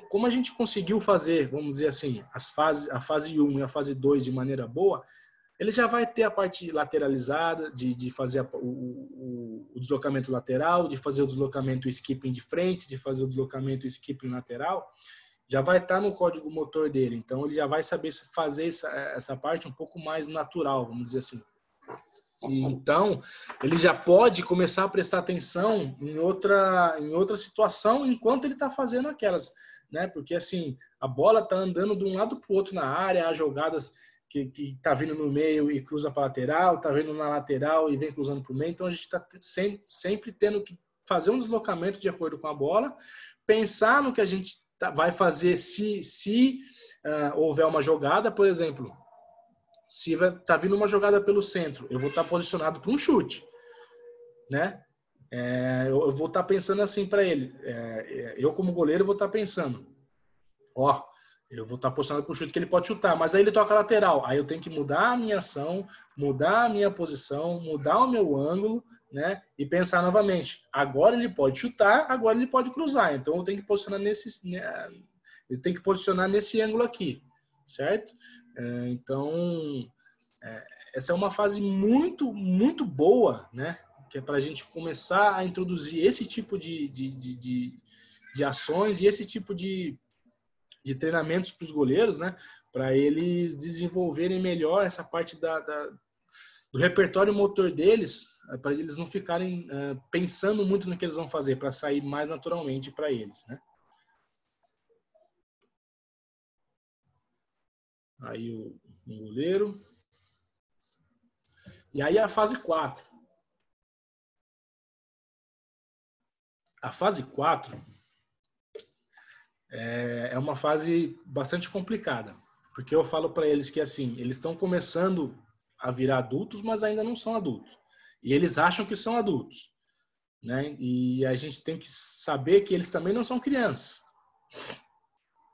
como a gente conseguiu fazer, vamos dizer assim, a fase 1 e a fase 2 de maneira boa, ele já vai ter a parte lateralizada, de fazer o deslocamento lateral, de fazer o deslocamento skipping de frente, de fazer o deslocamento skipping lateral, já vai estar no código motor dele. Então, ele já vai saber fazer essa parte um pouco mais natural, vamos dizer assim. Então, ele já pode começar a prestar atenção em outra situação enquanto ele está fazendo aquelas, né? Porque, assim, a bola está andando de um lado para o outro na área, há jogadas que está vindo no meio e cruza para a lateral, está vindo na lateral e vem cruzando para o meio. Então, a gente está sempre tendo que fazer um deslocamento de acordo com a bola, pensar no que a gente vai fazer se houver uma jogada, por exemplo. Se está vindo uma jogada pelo centro, eu vou estar posicionado para um chute, né? Eu vou estar pensando assim para ele. Eu, como goleiro, vou estar pensando, eu vou estar posicionado para o chute que ele pode chutar, mas aí ele toca lateral. Aí eu tenho que mudar a minha ação, mudar a minha posição, mudar o meu ângulo, né? E pensar novamente. Agora ele pode chutar, agora ele pode cruzar. Então eu tenho que posicionar nesse ângulo aqui, certo? Então, essa é uma fase muito, muito boa, né? Que é para a gente começar a introduzir esse tipo de ações e esse tipo de treinamentos para os goleiros, né? Para eles desenvolverem melhor essa parte do repertório motor deles, para eles não ficarem pensando muito no que eles vão fazer, para sair mais naturalmente para eles, né? Aí o goleiro. E aí a fase 4. A fase 4 é uma fase bastante complicada, porque eu falo para eles que assim, eles estão começando a virar adultos, mas ainda não são adultos. E eles acham que são adultos, né? E a gente tem que saber que eles também não são crianças.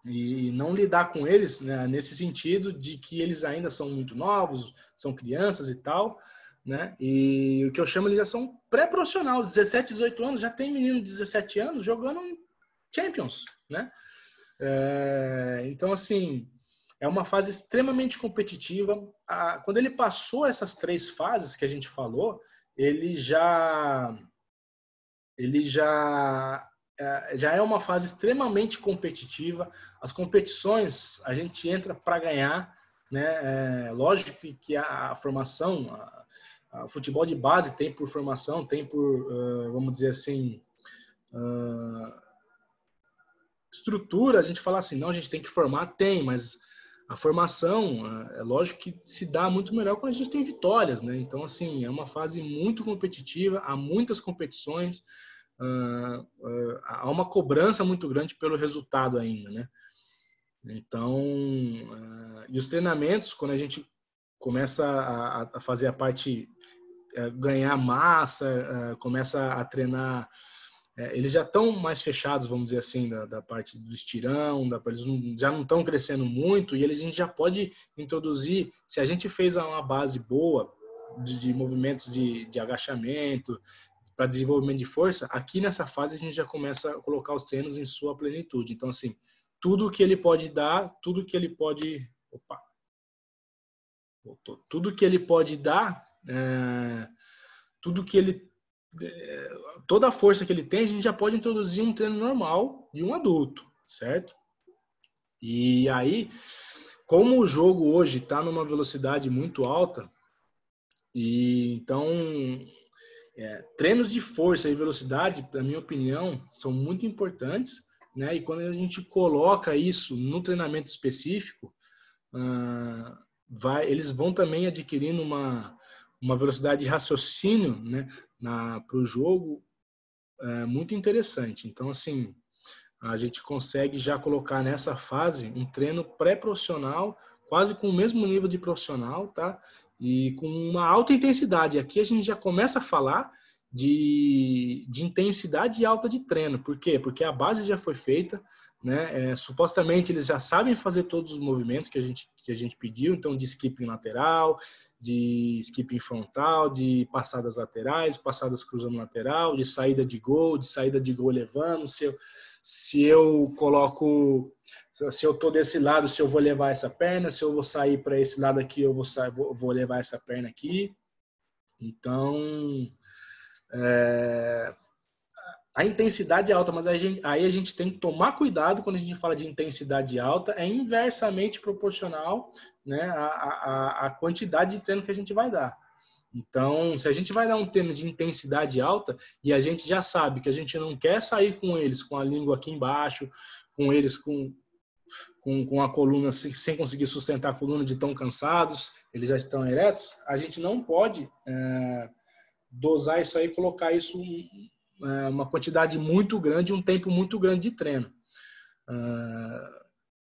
E não lidar com eles, né, nesse sentido de que eles ainda são muito novos, são crianças e tal, né? E o que eu chamo, eles já são pré-profissional, 17, 18 anos, já tem menino de 17 anos jogando Champions, né? Então, assim, é uma fase extremamente competitiva. Quando ele passou essas 3 fases que a gente falou, ele já é uma fase extremamente competitiva. As competições, a gente entra para ganhar, né? Lógico que a formação, o futebol de base tem por formação, tem por, vamos dizer assim, estrutura, a gente fala assim, não, a gente tem que formar, tem, mas a formação, é lógico que se dá muito melhor quando a gente tem vitórias, né? Então, assim, é uma fase muito competitiva, há muitas competições, há uma cobrança muito grande pelo resultado ainda, né? Então, e os treinamentos, quando a gente começa a fazer a parte, ganhar massa, começa a treinar, eles já estão mais fechados, vamos dizer assim, da parte do estirão, eles já não estão crescendo muito e a gente já pode introduzir, se a gente fez uma base boa de movimentos de agachamento, para desenvolvimento de força, aqui nessa fase a gente já começa a colocar os treinos em sua plenitude. Então, assim, tudo que ele pode dar, tudo que ele pode... Opa! Voltou. Tudo que ele pode dar, tudo que ele... toda a força que ele tem, a gente já pode introduzir um treino normal de um adulto, certo? E aí, como o jogo hoje está numa velocidade muito alta, e então Treinos de força e velocidade, na minha opinião, são muito importantes, né? E quando a gente coloca isso no treinamento específico, eles vão também adquirindo uma velocidade de raciocínio, né, para o jogo muito interessante. Então, assim, a gente consegue já colocar nessa fase um treino pré-profissional, quase com o mesmo nível de profissional, tá? E com uma alta intensidade. Aqui a gente já começa a falar de intensidade alta de treino. Por quê? Porque a base já foi feita, né? Supostamente eles já sabem fazer todos os movimentos que a gente pediu, então de skipping lateral, de skipping frontal, de passadas laterais, passadas cruzando lateral, de saída de gol elevando. Se eu coloco, se eu tô desse lado, se eu vou levar essa perna, se eu vou sair para esse lado aqui, eu vou levar essa perna aqui. Então, a intensidade é alta, mas aí a gente tem que tomar cuidado quando a gente fala de intensidade alta, é inversamente proporcional, né, à quantidade de treino que a gente vai dar. Então, se a gente vai dar um treino de intensidade alta e a gente já sabe que a gente não quer sair com eles com a língua aqui embaixo, com eles com a coluna sem conseguir sustentar a coluna de tão cansados, eles já estão eretos, a gente não pode dosar isso aí, colocar isso uma quantidade muito grande, um tempo muito grande de treino.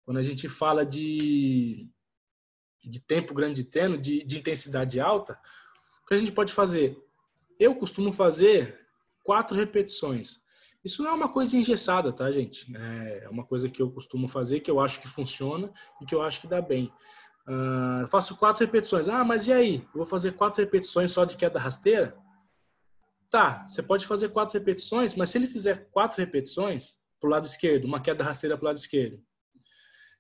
Quando a gente fala de tempo grande de treino, de intensidade alta, o que a gente pode fazer? Eu costumo fazer 4 repetições. Isso não é uma coisa engessada, tá, gente? É uma coisa que eu costumo fazer, que eu acho que funciona e que eu acho que dá bem. Eu faço 4 repetições. Mas e aí? Eu vou fazer 4 repetições só de queda rasteira? Tá, você pode fazer 4 repetições, mas se ele fizer 4 repetições pro lado esquerdo, uma queda rasteira pro lado esquerdo,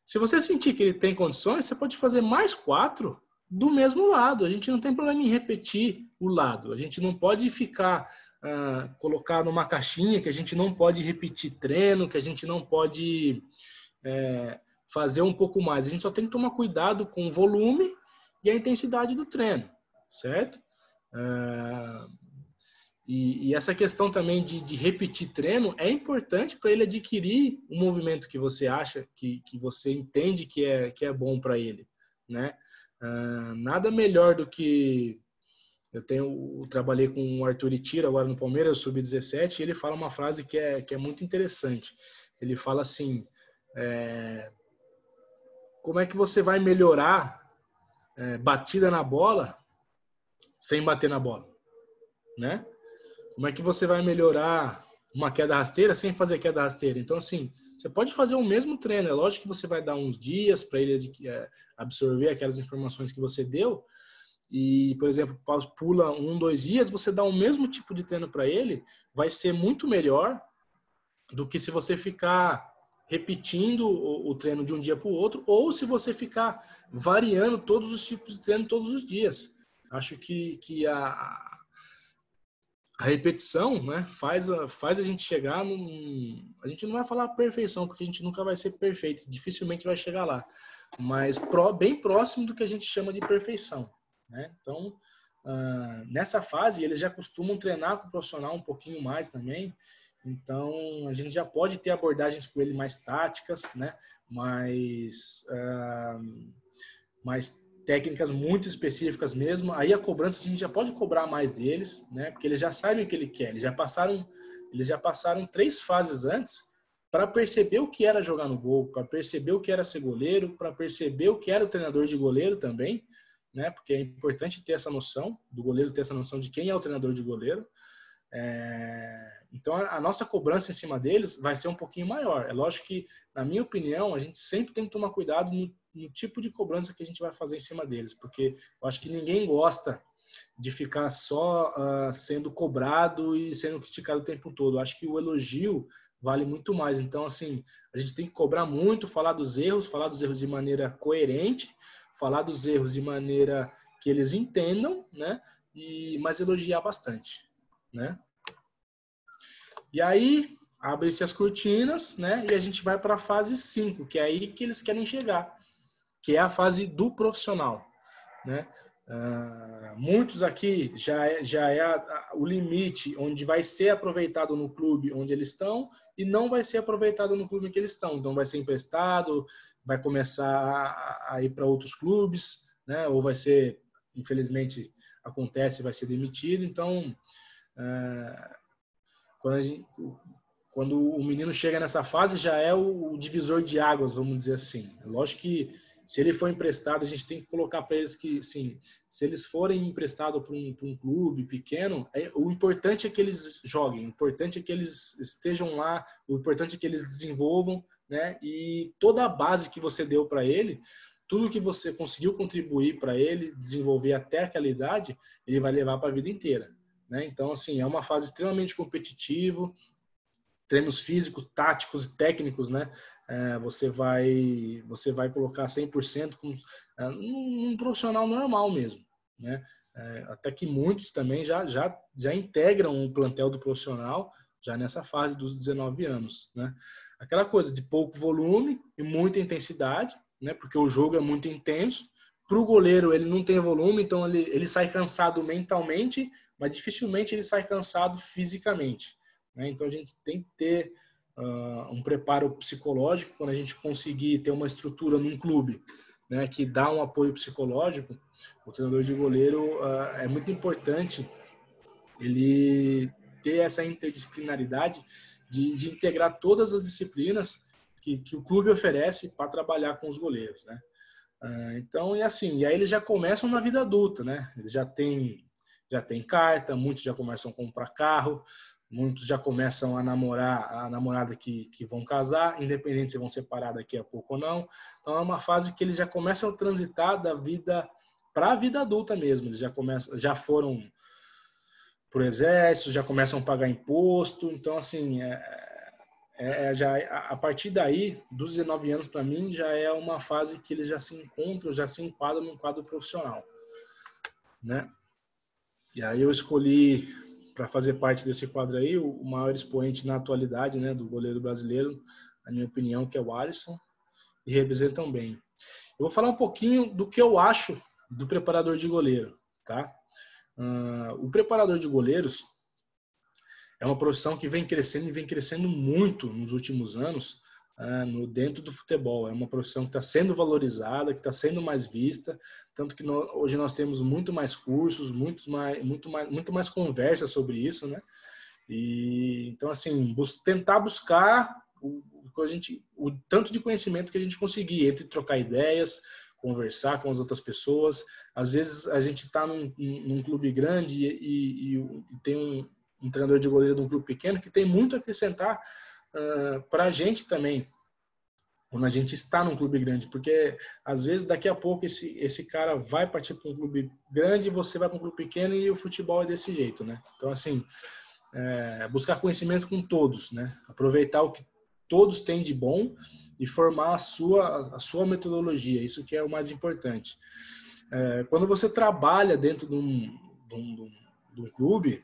se você sentir que ele tem condições, você pode fazer mais 4 do mesmo lado. A gente não tem problema em repetir o lado. A gente não pode ficar colocar numa caixinha que a gente não pode repetir treino, que a gente não pode fazer um pouco mais. A gente só tem que tomar cuidado com o volume e a intensidade do treino, certo? E essa questão também de repetir treino é importante para ele adquirir o movimento que você acha, que você entende que é bom para ele, né? Nada melhor do que... Eu trabalhei com o Arthur Itira agora no Palmeiras, sub-17, e ele fala uma frase que é muito interessante. Ele fala assim, como é que você vai melhorar batida na bola sem bater na bola, né? Como é que você vai melhorar uma queda rasteira sem fazer queda rasteira? Então, assim, você pode fazer o mesmo treino. É lógico que você vai dar uns dias para ele absorver aquelas informações que você deu. E, por exemplo, pula 1, 2 dias, você dá o mesmo tipo de treino para ele, vai ser muito melhor do que se você ficar repetindo o treino de um dia para o outro, ou se você ficar variando todos os tipos de treino todos os dias. Acho que a repetição, né, faz a gente chegar a gente não vai falar perfeição, porque a gente nunca vai ser perfeito, dificilmente vai chegar lá, mas bem próximo do que a gente chama de perfeição, né? Então, nessa fase, eles já costumam treinar com o profissional um pouquinho mais também, então a gente já pode ter abordagens com ele mais táticas, né, mais técnicas muito específicas mesmo. Aí a cobrança a gente já pode cobrar mais deles, né? Porque eles já sabem o que ele quer. Eles já passaram 3 fases antes para perceber o que era jogar no gol, para perceber o que era ser goleiro, para perceber o que era o treinador de goleiro também, né? Porque é importante ter essa noção do goleiro, ter essa noção de quem é o treinador de goleiro. Então a nossa cobrança em cima deles vai ser um pouquinho maior. É lógico que, na minha opinião, a gente sempre tem que tomar cuidado no tipo de cobrança que a gente vai fazer em cima deles, porque eu acho que ninguém gosta de ficar só sendo cobrado e sendo criticado o tempo todo. Eu acho que o elogio vale muito mais. Então, assim, a gente tem que cobrar muito, falar dos erros de maneira coerente, falar dos erros de maneira que eles entendam, né? Mas elogiar bastante, né? E aí, abre-se as cortinas, né? E a gente vai para a fase 5, que é aí que eles querem chegar, que é a fase do profissional, né? Muitos aqui já é o limite onde vai ser aproveitado no clube onde eles estão e não vai ser aproveitado no clube em que eles estão. Então vai ser emprestado, vai começar a ir para outros clubes, né? Ou vai ser, infelizmente, acontece, vai ser demitido. Então, quando o menino chega nessa fase, já é o divisor de águas, vamos dizer assim. Lógico que se ele for emprestado, a gente tem que colocar para eles que, sim, se eles forem emprestados para um clube pequeno, o importante é que eles joguem, o importante é que eles estejam lá, o importante é que eles desenvolvam, né? E toda a base que você deu para ele, tudo que você conseguiu contribuir para ele desenvolver até aquela idade, ele vai levar para a vida inteira, né? Então, assim, é uma fase extremamente competitiva, treinos físicos, táticos e técnicos, né? Você vai colocar 100% como um profissional normal mesmo, né? Até que muitos também já integram o plantel do profissional já nessa fase dos 19 anos, né? Aquela coisa de pouco volume e muita intensidade, né? Porque o jogo é muito intenso. Para o goleiro, ele não tem volume, então ele sai cansado mentalmente, mas dificilmente ele sai cansado fisicamente, né? Então a gente tem que ter um preparo psicológico quando a gente conseguir ter uma estrutura num clube, né, que dá um apoio psicológico. O treinador de goleiro é muito importante ele ter essa interdisciplinaridade de integrar todas as disciplinas que o clube oferece para trabalhar com os goleiros, né? Então, e aí eles já começam na vida adulta, né? Eles já têm carta, muitos já começam a comprar carro, muitos já começam a namorar a namorada que vão casar, independente se vão separar daqui a pouco ou não. Então é uma fase que eles já começam a transitar da vida para a vida adulta mesmo. Eles já foram pro exército, já começam a pagar imposto. Então, assim, a partir daí, dos 19 anos, para mim, já é uma fase que eles já se encontram, já se enquadram num quadro profissional, né? E aí eu escolhi, para fazer parte desse quadro aí, o maior expoente na atualidade, né, do goleiro brasileiro, na minha opinião, que é o Alisson, e representam bem. Eu vou falar um pouquinho do que eu acho do preparador de goleiro, tá? O preparador de goleiros é uma profissão que vem crescendo e vem crescendo muito nos últimos anos dentro do futebol. É uma profissão que está sendo valorizada, que está sendo mais vista, tanto que hoje nós temos muito mais cursos, muito mais conversa sobre isso, né? E então, assim, tentar buscar o tanto de conhecimento que a gente conseguir, entre trocar ideias, conversar com as outras pessoas. Às vezes a gente está num clube grande e tem um treinador de goleiro de um clube pequeno que tem muito a acrescentar para a gente também, quando a gente está num clube grande, porque às vezes daqui a pouco esse cara vai partir para um clube grande e você vai para um clube pequeno e o futebol é desse jeito, né? Então, assim, buscar conhecimento com todos, né? Aproveitar o que todos têm de bom e formar a sua metodologia, isso que é o mais importante. Quando você trabalha dentro de um clube,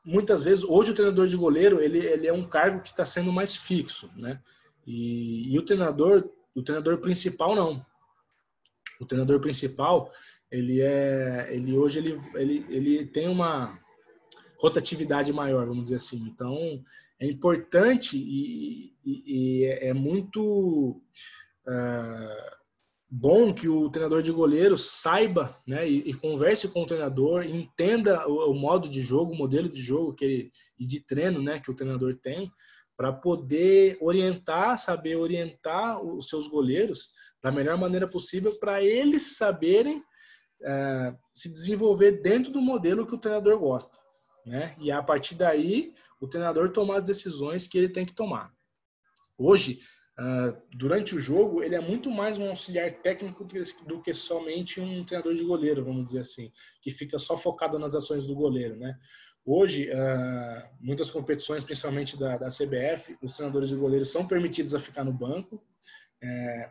muitas vezes, hoje o treinador de goleiro, ele é um cargo que está sendo mais fixo, né? E o treinador principal não. O treinador principal, hoje ele tem uma rotatividade maior, vamos dizer assim. Então, é importante e é muito bom que o treinador de goleiro saiba, né, e converse com o treinador, entenda o modo de jogo, o modelo de jogo e de treino, né, que o treinador tem, para poder saber orientar os seus goleiros da melhor maneira possível para eles saberem se desenvolver dentro do modelo que o treinador gosta, né? E a partir daí o treinador tomar as decisões que ele tem que tomar. Hoje, durante o jogo, ele é muito mais um auxiliar técnico do que somente um treinador de goleiro, vamos dizer assim, que fica só focado nas ações do goleiro, né? Hoje, muitas competições, principalmente da CBF, os treinadores de goleiros são permitidos a ficar no banco.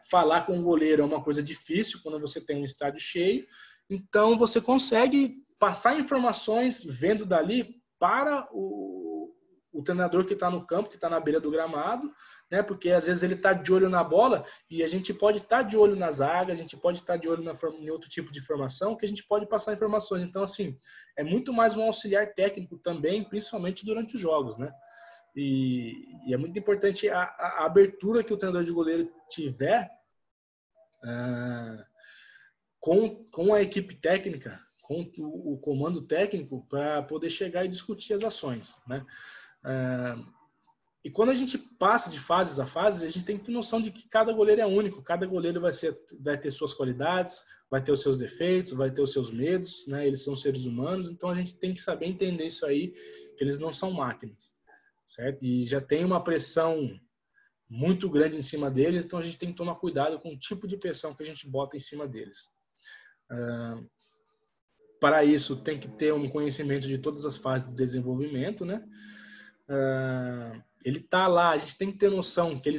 Falar com o goleiro é uma coisa difícil quando você tem um estádio cheio, então você consegue passar informações vendo dali para o o treinador que está no campo, que está na beira do gramado, né? Porque às vezes ele está de olho na bola e a gente pode estar de olho na zaga, a gente pode estar de olho em outro tipo de formação, que a gente pode passar informações. Então, assim, é muito mais um auxiliar técnico também, principalmente durante os jogos, né? E é muito importante a abertura que o treinador de goleiro tiver com a equipe técnica, com o comando técnico, para poder chegar e discutir as ações, né? E quando a gente passa de fases a fases, a gente tem que ter noção de que cada goleiro é único, cada goleiro vai ter suas qualidades, vai ter os seus defeitos, vai ter os seus medos, né? Eles são seres humanos, então a gente tem que saber entender isso aí, que eles não são máquinas, certo? E já tem uma pressão muito grande em cima deles, então a gente tem que tomar cuidado com o tipo de pressão que a gente bota em cima deles. Para isso, tem que ter um conhecimento de todas as fases do desenvolvimento, né? Ele tá lá, a gente tem que ter noção que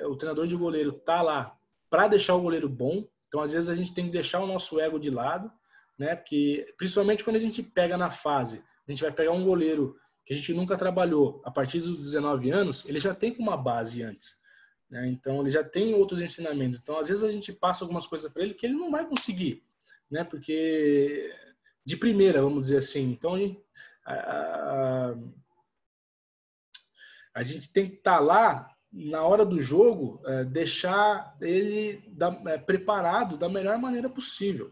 o treinador de goleiro tá lá para deixar o goleiro bom. Então, às vezes, a gente tem que deixar o nosso ego de lado, né? Porque, principalmente quando a gente pega na fase, a gente vai pegar um goleiro que a gente nunca trabalhou a partir dos 19 anos, ele já tem uma base antes, né? Então, ele já tem outros ensinamentos. Então, às vezes, a gente passa algumas coisas para ele que ele não vai conseguir, né? Porque de primeira, vamos dizer assim. Então, a gente tem que estar lá na hora do jogo, deixar ele preparado da melhor maneira possível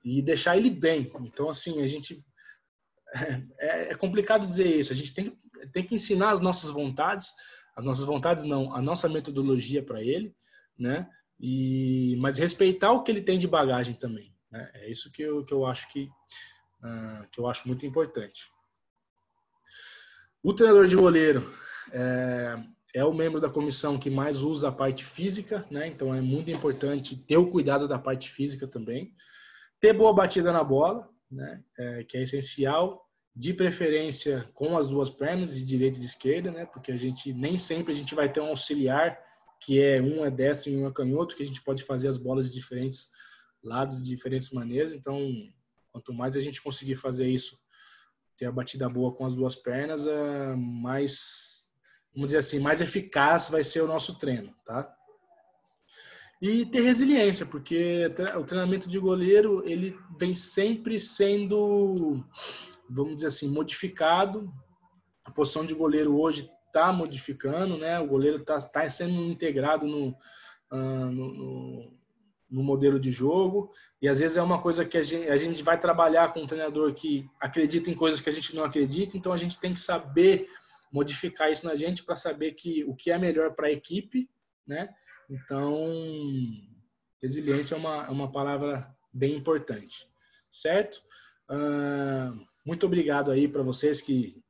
e deixar ele bem. Então, assim, a gente é complicado dizer isso. A gente tem que ensinar as nossas vontades não, a nossa metodologia para ele, né? Mas respeitar o que ele tem de bagagem também, né? É isso que eu acho que eu acho muito importante. O treinador de goleiro é o membro da comissão que mais usa a parte física, né? Então é muito importante ter o cuidado da parte física também. Ter boa batida na bola, né? Que é essencial, de preferência com as duas pernas, de direita e de esquerda, né? Porque nem sempre a gente vai ter um auxiliar que um é destro e um é canhoto, que a gente pode fazer as bolas de diferentes lados, de diferentes maneiras. Então, quanto mais a gente conseguir fazer isso, ter a batida boa com as duas pernas, mais, vamos dizer assim, mais eficaz vai ser o nosso treino, tá? E ter resiliência, porque o treinamento de goleiro, ele vem sempre sendo, vamos dizer assim, modificado. A posição de goleiro hoje está modificando, né? O goleiro está sendo integrado no modelo de jogo, e às vezes é uma coisa que a gente vai trabalhar com um treinador que acredita em coisas que a gente não acredita, então a gente tem que saber modificar isso na gente para saber o que é melhor para a equipe, né? Então, resiliência é uma palavra bem importante, certo? Muito obrigado aí para vocês que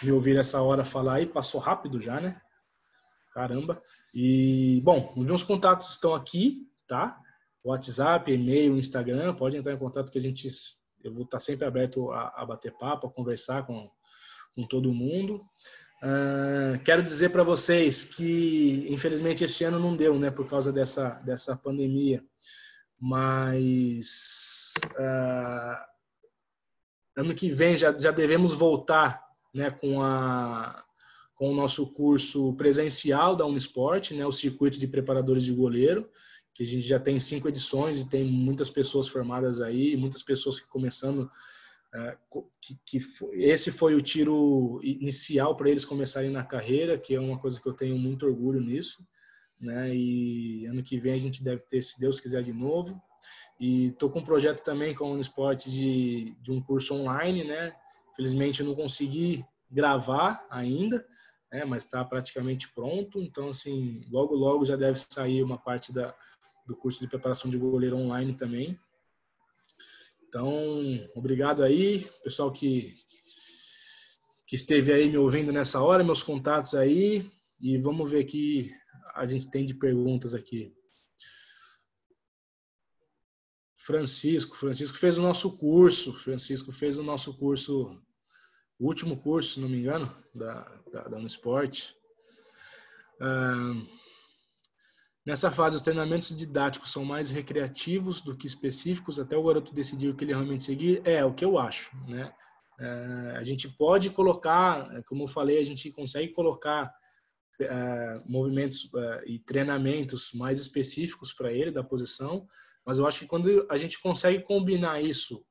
me ouviram essa hora falar aí, passou rápido já, né? Caramba. E, bom, os meus contatos estão aqui, tá? WhatsApp, e-mail, Instagram, pode entrar em contato que eu vou estar sempre aberto a bater papo, a conversar com todo mundo. Quero dizer para vocês que, infelizmente, esse ano não deu, né, por causa dessa pandemia, mas ano que vem já devemos voltar, né, com o nosso curso presencial da Unisport, né, o circuito de preparadores de goleiro, que a gente já tem 5 edições e tem muitas pessoas formadas aí, muitas pessoas que começando, esse foi o tiro inicial para eles começarem na carreira, que é uma coisa que eu tenho muito orgulho nisso, né? E ano que vem a gente deve ter, se Deus quiser, de novo. E estou com um projeto também com a Unisport de um curso online, né? Infelizmente eu não consegui gravar ainda, né? Mas está praticamente pronto. Então, assim, logo já deve sair uma parte do curso de preparação de goleiro online também. Então, obrigado aí, pessoal que esteve aí me ouvindo nessa hora, meus contatos aí, e vamos ver o que a gente tem de perguntas aqui. Francisco fez o nosso curso, o último curso, se não me engano, da Unisport. Nessa fase, os treinamentos didáticos são mais recreativos do que específicos, até o garoto decidir o que ele realmente seguir. É o que eu acho, né? A gente pode colocar, como eu falei, a gente consegue colocar movimentos e treinamentos mais específicos para ele, da posição, mas eu acho que quando a gente consegue combinar isso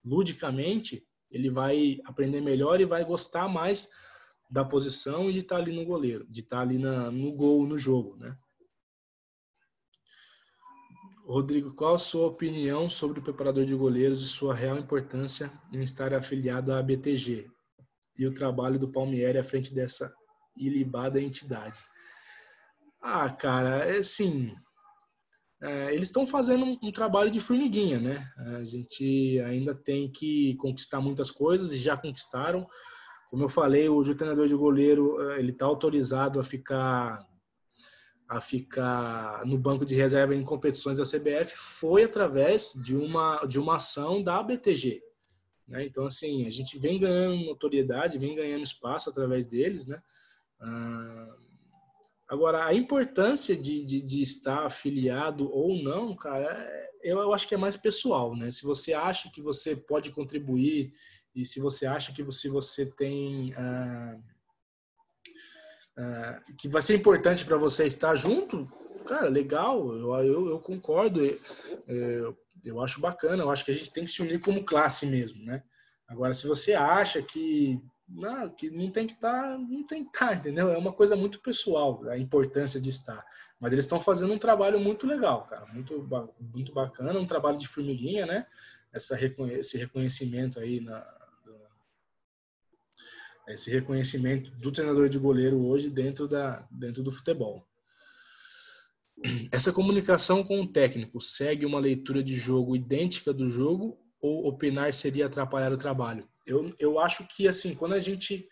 ludicamente, ele vai aprender melhor e vai gostar mais da posição e de estar ali no goleiro, de estar ali no gol, no jogo, né? Rodrigo, qual a sua opinião sobre o preparador de goleiros e sua real importância em estar afiliado à ABTG e o trabalho do Palmieri à frente dessa ilibada entidade? Cara, assim, eles estão fazendo um trabalho de formiguinha, né? A gente ainda tem que conquistar muitas coisas e já conquistaram. Como eu falei, o treinador de goleiro, ele está autorizado a ficar no banco de reserva em competições da CBF, foi através de uma ação da ABTG. Né? Então, assim, a gente vem ganhando notoriedade, vem ganhando espaço através deles, né? Agora, a importância de estar afiliado ou não, cara, eu acho que é mais pessoal, né? Se você acha que você pode contribuir e se você acha que você tem... que vai ser importante para você estar junto, cara, legal, eu concordo, eu acho bacana, eu acho que a gente tem que se unir como classe mesmo, né? Agora, se você acha que não tem que estar, não tem que estar, entendeu? É uma coisa muito pessoal, a importância de estar. Mas eles estão fazendo um trabalho muito legal, cara, muito bacana, um trabalho de formiguinha, né? Esse reconhecimento aí esse reconhecimento do treinador de goleiro hoje dentro do futebol. Essa comunicação com o técnico segue uma leitura de jogo idêntica do jogo ou opinar seria atrapalhar o trabalho? Eu acho que, assim, quando a gente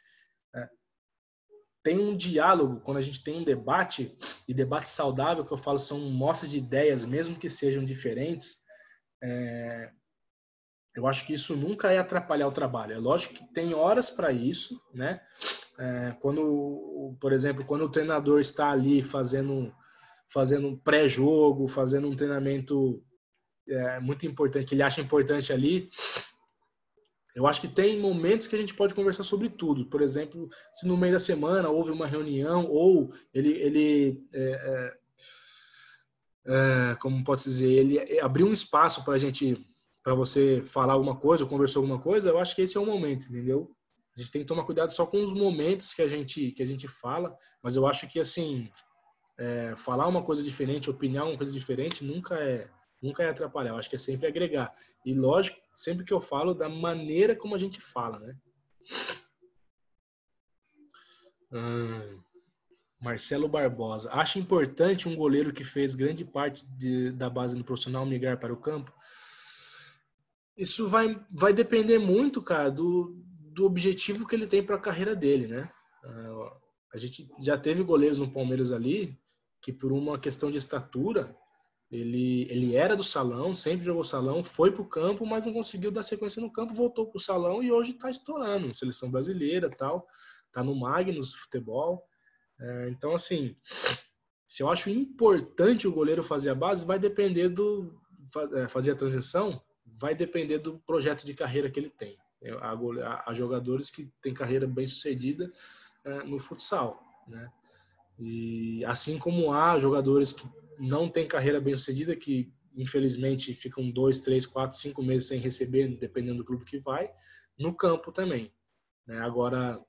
tem um diálogo, quando a gente tem um debate, e debate saudável, que eu falo são mostras de ideias, mesmo que sejam diferentes, eu acho que isso nunca é atrapalhar o trabalho. É lógico que tem horas para isso, né? Por exemplo, quando o treinador está ali fazendo um pré-jogo, fazendo um treinamento muito importante, que ele acha importante ali, eu acho que tem momentos que a gente pode conversar sobre tudo. Por exemplo, se no meio da semana houve uma reunião ou como pode dizer, ele abriu um espaço para você falar alguma coisa ou conversar alguma coisa, eu acho que esse é o momento, entendeu? A gente tem que tomar cuidado só com os momentos que a gente fala, mas eu acho que, assim, falar uma coisa diferente, opinar uma coisa diferente, nunca é atrapalhar. Eu acho que é sempre agregar. E, lógico, sempre que eu falo, da maneira como a gente fala, né? Marcelo Barbosa. Acha importante um goleiro que fez grande parte da base do profissional migrar para o campo? Isso vai depender muito, cara, do objetivo que ele tem para a carreira dele, né? A gente já teve goleiros no Palmeiras ali que, por uma questão de estatura, ele era do salão, sempre jogou salão, foi para o campo, mas não conseguiu dar sequência no campo, voltou para o salão e hoje está estourando. Seleção brasileira, tal, tá no Magnus Futebol. Então, assim, se eu acho importante o goleiro fazer a base, vai depender fazer a transição, vai depender do projeto de carreira que ele tem. Há jogadores que têm carreira bem sucedida no futsal, né? E assim como há jogadores que não têm carreira bem sucedida, que infelizmente ficam 2, 3, 4, 5 meses sem receber, dependendo do clube que vai, no campo também, né? Agora,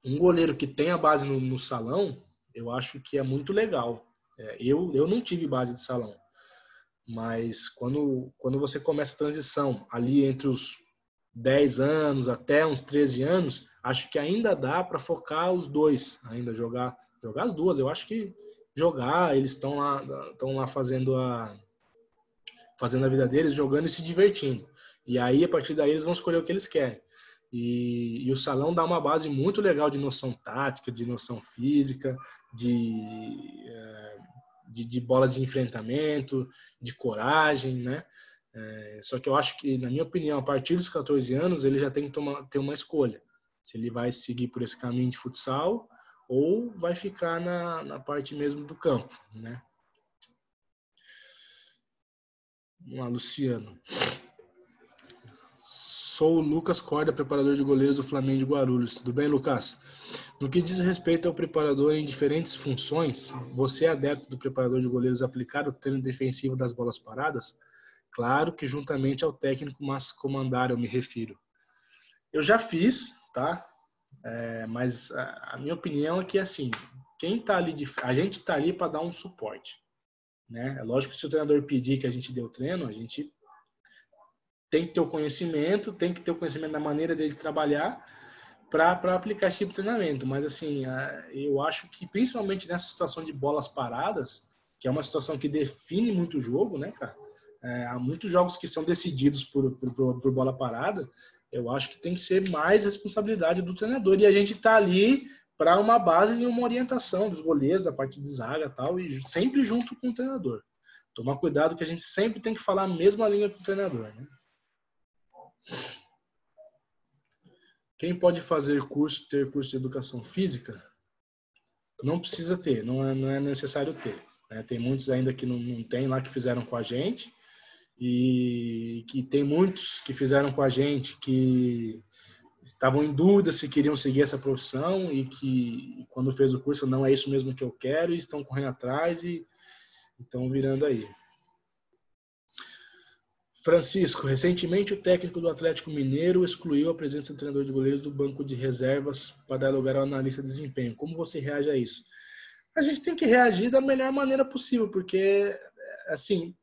um goleiro que tem a base no salão, eu acho que é muito legal. Eu não tive base de salão, mas quando você começa a transição ali entre os 10 anos até uns 13 anos, acho que ainda dá para focar os dois, ainda jogar as duas. Eu acho que jogar, eles estão lá fazendo a vida deles, jogando e se divertindo. E aí, a partir daí, eles vão escolher o que eles querem. E o salão dá uma base muito legal de noção tática, de noção física, de bolas de enfrentamento, de coragem, né? Só que eu acho que, na minha opinião, a partir dos 14 anos, ele já tem que ter uma escolha. Se ele vai seguir por esse caminho de futsal ou vai ficar na parte mesmo do campo, né? Vamos lá, Luciano. Sou o Lucas Corda, preparador de goleiros do Flamengo de Guarulhos. Tudo bem, Lucas? No que diz respeito ao preparador em diferentes funções, você é adepto do preparador de goleiros aplicar o treino defensivo das bolas paradas? Claro que juntamente ao técnico mas comandar, eu me refiro. Eu já fiz, tá? Mas a minha opinião é que, assim, quem tá ali a gente tá ali para dar um suporte, né? É lógico que se o treinador pedir que a gente dê o treino, a gente tem que ter o conhecimento, tem que ter o conhecimento da maneira dele trabalhar para aplicar esse tipo de treinamento. Mas, assim, eu acho que, principalmente nessa situação de bolas paradas, que é uma situação que define muito o jogo, né, cara? Há muitos jogos que são decididos por bola parada. Eu acho que tem que ser mais responsabilidade do treinador. E a gente está ali para uma base e uma orientação dos goleiros, da parte de zaga e tal, e sempre junto com o treinador. Tomar cuidado que a gente sempre tem que falar a mesma língua que o treinador, né? Quem pode fazer ter curso de educação física? Não precisa ter, não é necessário ter. Né? Tem muitos ainda que não tem lá, que fizeram com a gente, e que tem muitos que fizeram com a gente que estavam em dúvida se queriam seguir essa profissão e que quando fez o curso não é isso mesmo que eu quero e estão correndo atrás e estão virando aí. Francisco, recentemente o técnico do Atlético Mineiro excluiu a presença do treinador de goleiros do banco de reservas para dar lugar ao analista de desempenho. Como você reage a isso? A gente tem que reagir da melhor maneira possível, porque, assim,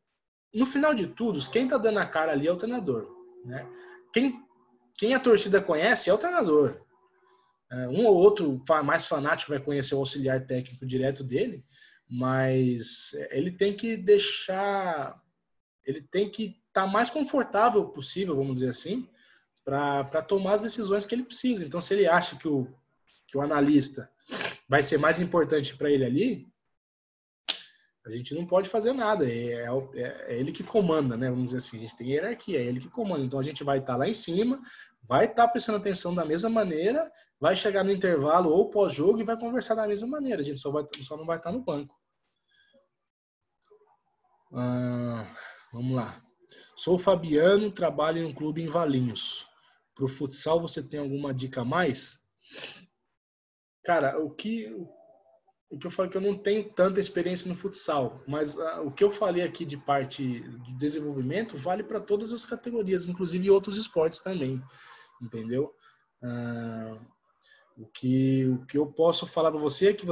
no final de tudo, quem está dando a cara ali é o treinador, né? Quem a torcida conhece é o treinador. Um ou outro mais fanático vai conhecer o auxiliar técnico direto dele, mas ele tem que estar mais confortável possível, vamos dizer assim, para tomar as decisões que ele precisa. Então, se ele acha que o analista vai ser mais importante para ele ali, a gente não pode fazer nada. É ele que comanda, né? Vamos dizer assim, a gente tem hierarquia, é ele que comanda. Então, a gente vai estar lá em cima, vai estar prestando atenção da mesma maneira, vai chegar no intervalo ou pós-jogo e vai conversar da mesma maneira. A gente só não vai estar no banco. Vamos lá. Sou o Fabiano, trabalho em um clube em Valinhos. Para o futsal, você tem alguma dica a mais? Cara, o que eu falei que eu não tenho tanta experiência no futsal, mas o que eu falei aqui de parte de desenvolvimento vale para todas as categorias, inclusive outros esportes também, entendeu? O que eu posso falar para você é que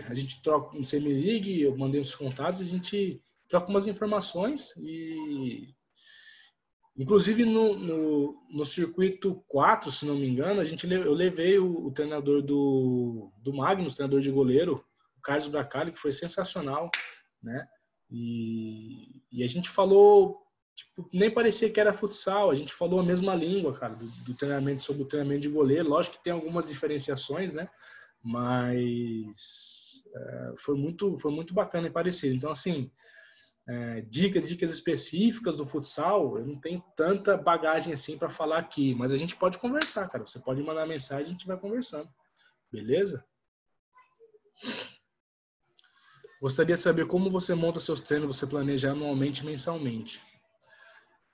a gente troca, você me ligue, eu mandei os contatos, a gente troca umas informações e inclusive no circuito 4, se não me engano, eu levei o treinador do Magnus, treinador de goleiro, o Carlos Bracali, que foi sensacional, né? E a gente falou, tipo, nem parecia que era futsal, a gente falou a mesma língua, cara, do treinamento, sobre o treinamento de goleiro. Lógico que tem algumas diferenciações, né? Mas foi muito bacana e parecido. Então, assim, dicas específicas do futsal, eu não tenho tanta bagagem assim para falar aqui, mas a gente pode conversar, cara. Você pode mandar mensagem, a gente vai conversando. Beleza? Gostaria de saber como você monta seus treinos, você planeja anualmente e mensalmente.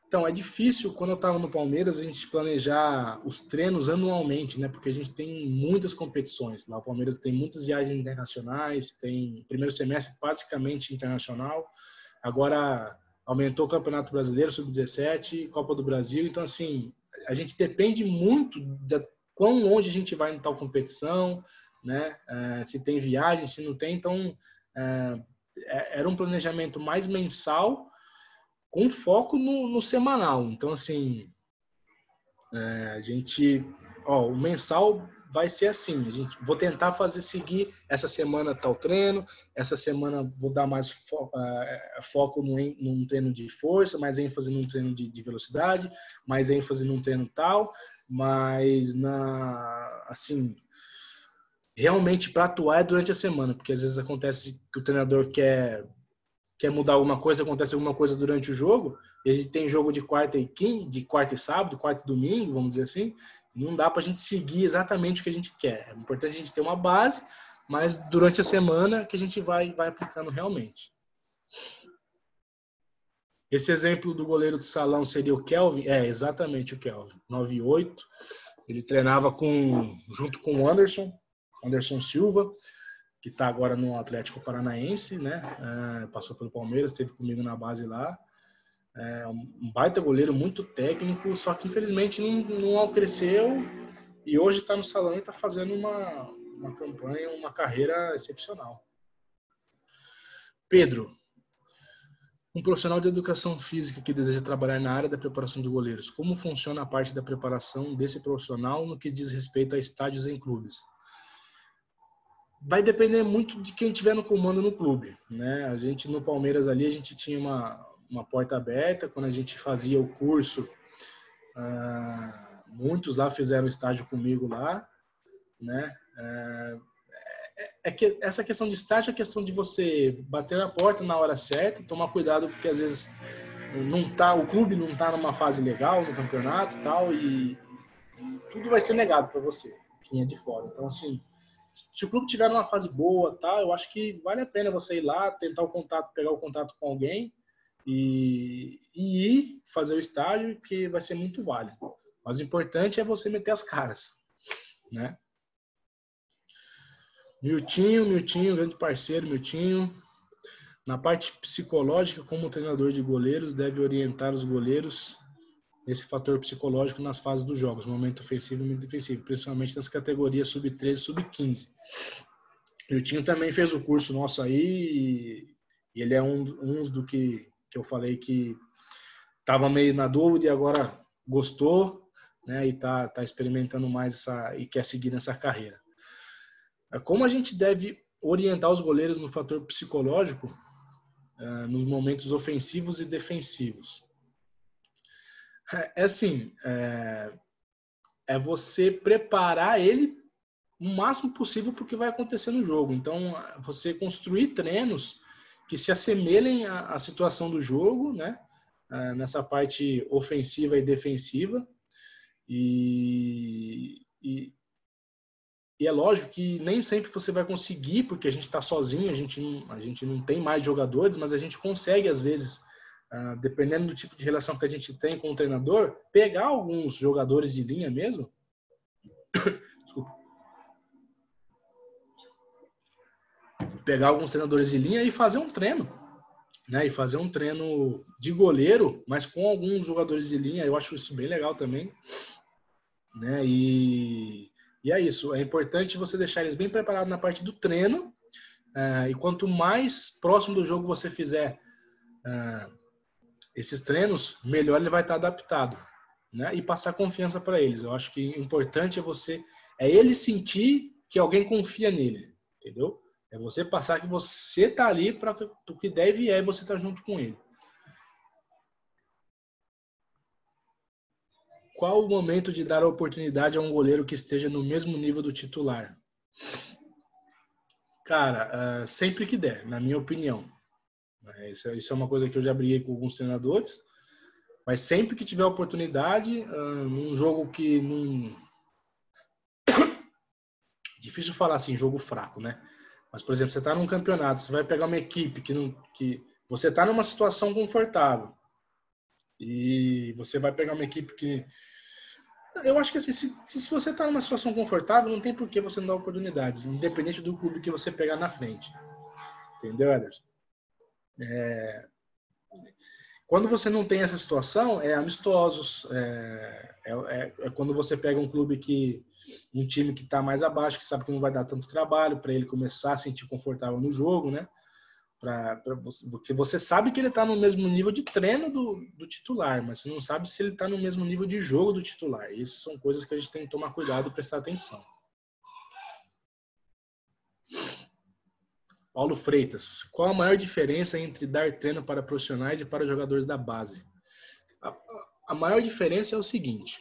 Então, é difícil, quando eu estava no Palmeiras, a gente planejar os treinos anualmente, né? Porque a gente tem muitas competições. Lá o Palmeiras tem muitas viagens internacionais, tem primeiro semestre basicamente internacional. Agora aumentou o Campeonato Brasileiro, Sub-17, Copa do Brasil. Então, assim, a gente depende muito de quão longe a gente vai em tal competição, né? Se tem viagem, se não tem. Então, era um planejamento mais mensal, com foco no semanal. Então, assim, o mensal vai ser assim, vou tentar seguir essa semana tal treino, essa semana vou dar mais foco num treino de força, mais ênfase num treino de velocidade, mais ênfase num treino tal, mas assim, realmente para atuar é durante a semana, porque às vezes acontece que o treinador quer mudar alguma coisa, acontece alguma coisa durante o jogo, e a gente tem jogo de quarta e sábado, quarta e domingo, vamos dizer assim, não dá para a gente seguir exatamente o que a gente quer. É importante a gente ter uma base, mas durante a semana que a gente vai aplicando realmente. Esse exemplo do goleiro de salão seria o Kelvin? É, exatamente o Kelvin. 9'8". Ele treinava junto com o Anderson Silva, que está agora no Atlético Paranaense, né? Passou pelo Palmeiras, esteve comigo na base lá. Um baita goleiro, muito técnico, só que infelizmente não cresceu e hoje está no salão e está fazendo uma campanha, uma carreira excepcional. Pedro, um profissional de educação física que deseja trabalhar na área da preparação de goleiros, como funciona a parte da preparação desse profissional no que diz respeito a estádios em clubes? Vai depender muito de quem estiver no comando no clube, né? A gente no Palmeiras ali, a gente tinha uma porta aberta. Quando a gente fazia o curso, muitos lá fizeram estágio comigo lá, né? Que essa questão de estágio é a questão de você bater na porta na hora certa, tomar cuidado porque às vezes o clube não está numa fase legal no campeonato e tal, e tudo vai ser negado para você, quem é de fora. Então, assim, se o clube tiver numa fase boa, tá, eu acho que vale a pena você ir lá, tentar pegar o contato com alguém e ir fazer o estágio, que vai ser muito válido. Mas o importante é você meter as caras, né? Miltinho, grande parceiro, Miltinho. Na parte psicológica, como treinador de goleiros, deve orientar os goleiros nesse fator psicológico nas fases dos jogos, momento ofensivo e momento defensivo, principalmente nas categorias sub-13 e sub-15. Miltinho também fez o curso nosso aí e ele é uns do que eu falei que estava meio na dúvida e agora gostou, né, e tá experimentando mais e quer seguir nessa carreira. Como a gente deve orientar os goleiros no fator psicológico nos momentos ofensivos e defensivos? É você preparar ele o máximo possível para o que vai acontecer no jogo. Então, você construir treinos que se assemelhem à situação do jogo, né? Nessa parte ofensiva e defensiva. E é lógico que nem sempre você vai conseguir, porque a gente está sozinho, a gente não tem mais jogadores, mas a gente consegue, às vezes, dependendo do tipo de relação que a gente tem com o treinador, pegar alguns jogadores de linha mesmo. Desculpa. Pegar alguns treinadores de linha e fazer um treino, né? E fazer um treino de goleiro, mas com alguns jogadores de linha. Eu acho isso bem legal também, né? E é isso. É importante você deixar eles bem preparados na parte do treino. E quanto mais próximo do jogo você fizer esses treinos, melhor ele vai estar adaptado, né? E passar confiança para eles. Eu acho que o importante é ele sentir que alguém confia nele, entendeu? É você passar que você tá ali para o que deve e você tá junto com ele. Qual o momento de dar a oportunidade a um goleiro que esteja no mesmo nível do titular? Cara, sempre que der, na minha opinião. Isso é uma coisa que eu já briguei com alguns treinadores. Mas sempre que tiver oportunidade, num jogo que não... Difícil falar assim, jogo fraco, né? Mas, por exemplo, você está num campeonato, você vai pegar uma equipe que você está numa situação confortável e você vai pegar uma equipe que... Eu acho que assim, se você está numa situação confortável, não tem por que você não dar oportunidade, independente do clube que você pegar na frente. Entendeu, Ederson? Quando você não tem essa situação, é amistosos, é quando você pega um time que está mais abaixo, que sabe que não vai dar tanto trabalho, para ele começar a se sentir confortável no jogo, né? Porque você sabe que ele está no mesmo nível de treino do titular, mas você não sabe se ele está no mesmo nível de jogo do titular. E isso são coisas que a gente tem que tomar cuidado e prestar atenção. Paulo Freitas, qual a maior diferença entre dar treino para profissionais e para jogadores da base? A maior diferença é o seguinte,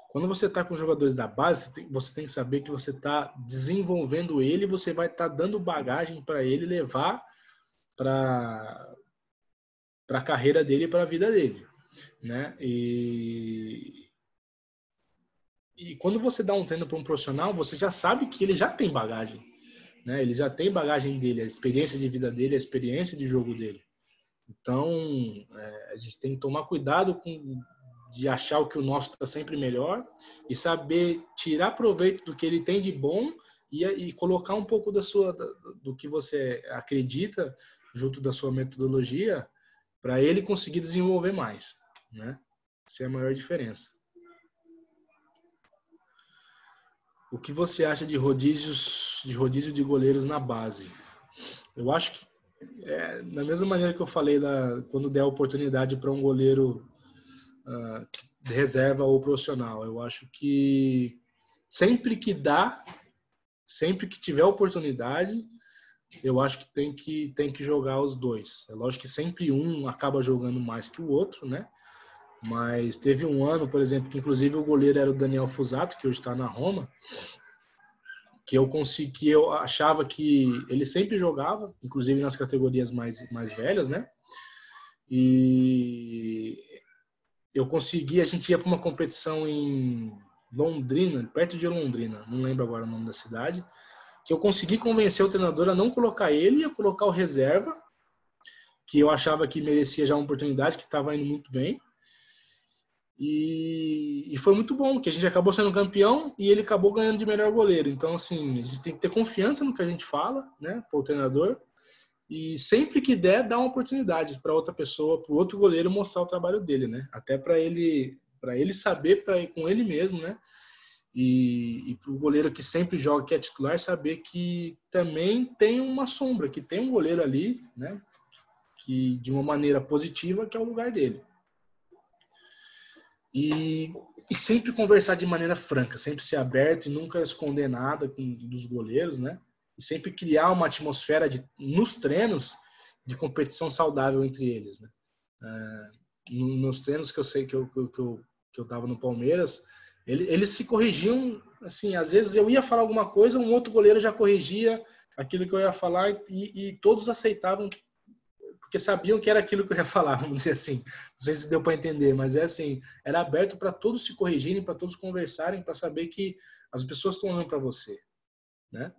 quando você está com jogadores da base, você tem que saber que você está desenvolvendo ele, você vai estar dando bagagem para ele levar para a carreira dele e para a vida dele, né? E quando você dá um treino para um profissional, você já sabe que ele já tem bagagem, né? Ele já tem bagagem dele, a experiência de vida dele, a experiência de jogo dele. Então, a gente tem que tomar cuidado de achar o que o nosso está sempre melhor e saber tirar proveito do que ele tem de bom e colocar um pouco do que você acredita junto da sua metodologia para ele conseguir desenvolver mais, né? Essa é a maior diferença. O que você acha de rodízio de goleiros na base? Eu acho que, da mesma maneira que eu falei quando der a oportunidade para um goleiro de reserva ou profissional, eu acho que sempre que dá, sempre que tiver oportunidade, eu acho que tem que jogar os dois. É lógico que sempre um acaba jogando mais que o outro, né? Mas teve um ano, por exemplo, que inclusive o goleiro era o Daniel Fusato, que hoje está na Roma, que eu achava que ele sempre jogava, inclusive nas categorias mais velhas, né? E eu consegui, a gente ia para uma competição em Londrina, perto de Londrina, não lembro agora o nome da cidade, que eu consegui convencer o treinador a não colocar ele e a colocar o reserva, que eu achava que merecia já uma oportunidade, que estava indo muito bem. E foi muito bom, que a gente acabou sendo campeão e ele acabou ganhando de melhor goleiro. Então, assim, a gente tem que ter confiança no que a gente fala, né, para o treinador. E sempre que der, dar uma oportunidade para outra pessoa, para o outro goleiro mostrar o trabalho dele, né? Até para ele saber com ele mesmo, né? E para o goleiro que sempre joga, que é titular, saber que também tem uma sombra, que tem um goleiro ali, né? Que de uma maneira positiva, que é o lugar dele. E sempre conversar de maneira franca, sempre ser aberto e nunca esconder nada dos goleiros, né? E sempre criar uma atmosfera nos treinos de competição saudável entre eles, né? Nos treinos que eu sei que eu dava no Palmeiras, eles se corrigiam, assim, às vezes eu ia falar alguma coisa, um outro goleiro já corrigia aquilo que eu ia falar e todos aceitavam porque sabiam que era aquilo que eu ia falar, vamos dizer assim. Não sei se deu para entender, mas é assim, era aberto para todos se corrigirem, para todos conversarem, para saber que as pessoas estão olhando para você, né?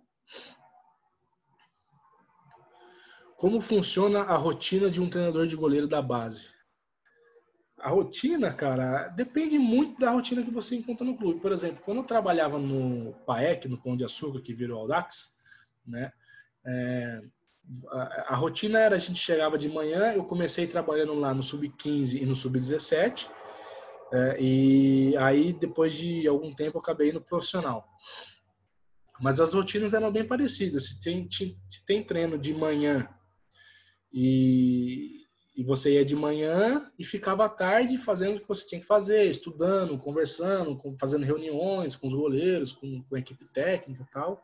Como funciona a rotina de um treinador de goleiro da base? A rotina, cara, depende muito da rotina que você encontra no clube. Por exemplo, quando eu trabalhava no PAEC, no Pão de Açúcar, que virou Audax, né? A rotina era, a gente chegava de manhã, eu comecei trabalhando lá no Sub-15 e no Sub-17, e aí depois de algum tempo eu acabei no profissional. Mas as rotinas eram bem parecidas. Se tem treino de manhã e você ia de manhã e ficava à tarde fazendo o que você tinha que fazer, estudando, conversando, fazendo reuniões com os goleiros, com a equipe técnica e tal.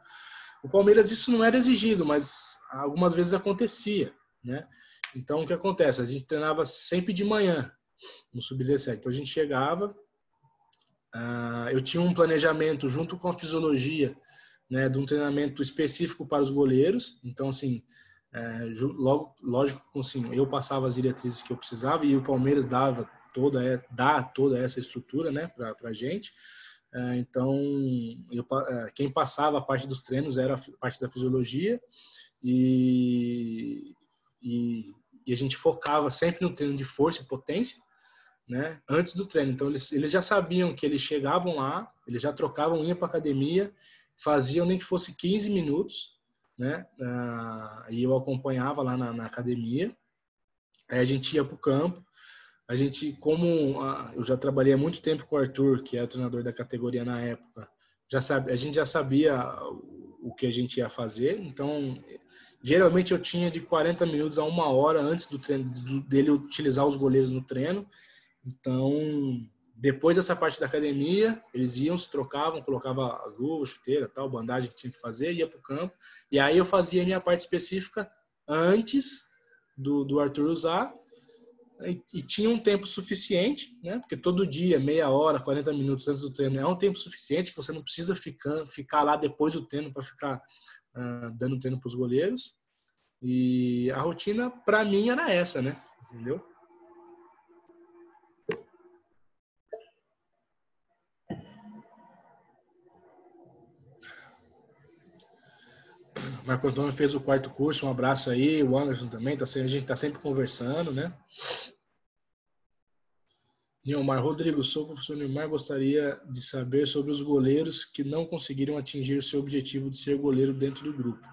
O Palmeiras isso não era exigido, mas algumas vezes acontecia, né? Então o que acontece? A gente treinava sempre de manhã no Sub-17. Então a gente chegava, eu tinha um planejamento junto com a fisiologia, né, de um treinamento específico para os goleiros. Então assim, lógico, assim, eu passava as diretrizes que eu precisava e o Palmeiras dá toda essa estrutura, né, para a gente. Então, quem passava a parte dos treinos era a parte da fisiologia e, e, e a gente focava sempre no treino de força e potência, né, antes do treino. Então, eles já sabiam que eles chegavam lá, eles já trocavam, iam para academia, faziam nem que fosse 15 minutos, né, e eu acompanhava lá na academia. Aí a gente ia para o campo. A gente, eu já trabalhei há muito tempo com o Arthur, que é o treinador da categoria na época, a gente já sabia o que a gente ia fazer. Então, geralmente eu tinha de 40 minutos a uma hora antes do treino, dele utilizar os goleiros no treino. Então, depois dessa parte da academia, eles iam, se trocavam, colocavam as luvas, chuteira, tal, bandagem que tinha que fazer, ia para o campo. E aí eu fazia a minha parte específica antes do Arthur usar. E tinha um tempo suficiente, né? Porque todo dia, meia hora, 40 minutos antes do treino, é um tempo suficiente que você não precisa ficar lá depois do treino para ficar dando treino para os goleiros. E a rotina, para mim, era essa, né? Entendeu? Marco Antônio fez o 4º curso, um abraço aí, o Anderson também, a gente tá sempre conversando, né? Nilmar Rodrigo, sou o professor Nilmar, gostaria de saber sobre os goleiros que não conseguiram atingir o seu objetivo de ser goleiro dentro do grupo.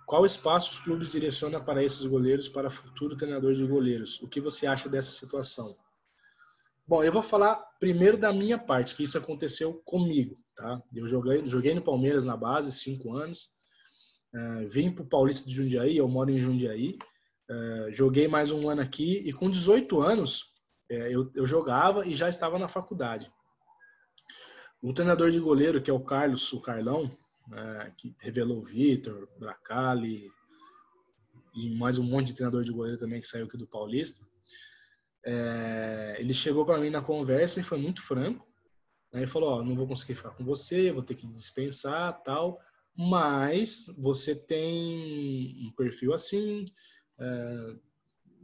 Qual espaço os clubes direcionam para esses goleiros para futuro treinador de goleiros? O que você acha dessa situação? Bom, eu vou falar primeiro da minha parte, que isso aconteceu comigo, tá? Eu joguei no Palmeiras na base, 5 anos, vim para o Paulista de Jundiaí, eu moro em Jundiaí, joguei mais um ano aqui e com 18 anos eu jogava e já estava na faculdade. O treinador de goleiro, que é o Carlão, que revelou o Vitor, Bracali e mais um monte de treinador de goleiro também que saiu aqui do Paulista, ele chegou para mim na conversa e foi muito franco. Ele falou, não vou conseguir ficar com você, vou ter que dispensar, tal, mas você tem um perfil assim,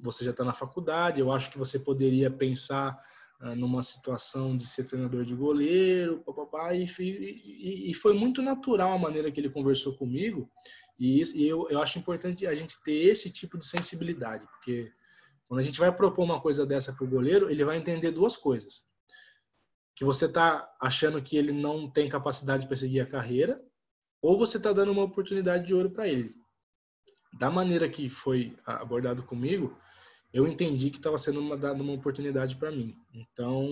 você já está na faculdade, eu acho que você poderia pensar numa situação de ser treinador de goleiro, papapá, e foi muito natural a maneira que ele conversou comigo, e eu acho importante a gente ter esse tipo de sensibilidade, porque quando a gente vai propor uma coisa dessa para o goleiro, ele vai entender 2 coisas. Que você está achando que ele não tem capacidade para seguir a carreira, ou você está dando uma oportunidade de ouro para ele. Da maneira que foi abordado comigo, eu entendi que estava sendo dada uma oportunidade para mim. Então,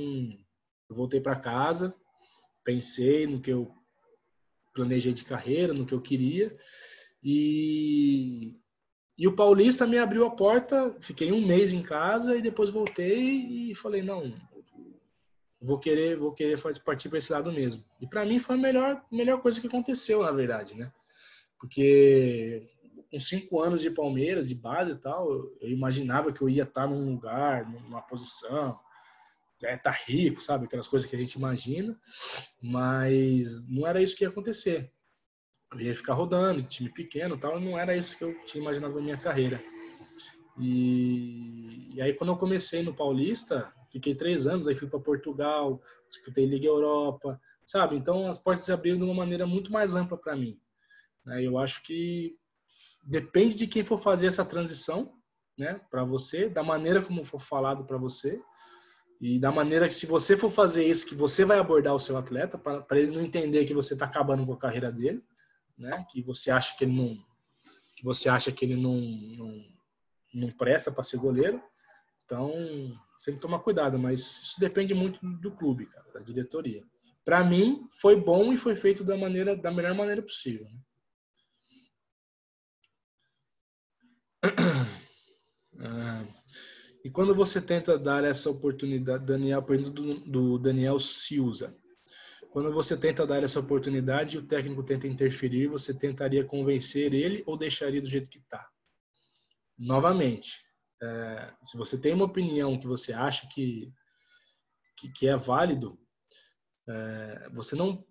eu voltei para casa, pensei no que eu planejei de carreira, no que eu queria, e o Paulista me abriu a porta, fiquei 1 mês em casa e depois voltei e falei, não, vou querer partir para esse lado mesmo. E para mim foi a melhor coisa que aconteceu, na verdade, né? Porque com 5 anos de Palmeiras, de base e tal, eu imaginava que eu ia estar num lugar, numa posição, tá rico, sabe? Aquelas coisas que a gente imagina, mas não era isso que ia acontecer. Eu ia ficar rodando, time pequeno e tal, não era isso que eu tinha imaginado na minha carreira. E aí quando eu comecei no Paulista, fiquei 3 anos, aí fui para Portugal, disputei Liga Europa, sabe? Então as portas se abriram de uma maneira muito mais ampla para mim. Eu acho que depende de quem for fazer essa transição, né, para você, da maneira como for falado para você e da maneira que se você for fazer isso, que você vai abordar o seu atleta para ele não entender que você está acabando com a carreira dele, né, que você acha que ele não presta para ser goleiro. Então, sempre tomar cuidado, mas isso depende muito do clube, cara, da diretoria. Para mim, foi bom e foi feito da melhor maneira possível. Né? E quando você tenta dar essa oportunidade, Daniel, do Daniel Silva, quando você tenta dar essa oportunidade e o técnico tenta interferir, você tentaria convencer ele ou deixaria do jeito que está? Novamente, se você tem uma opinião que você acha que é válido, você não...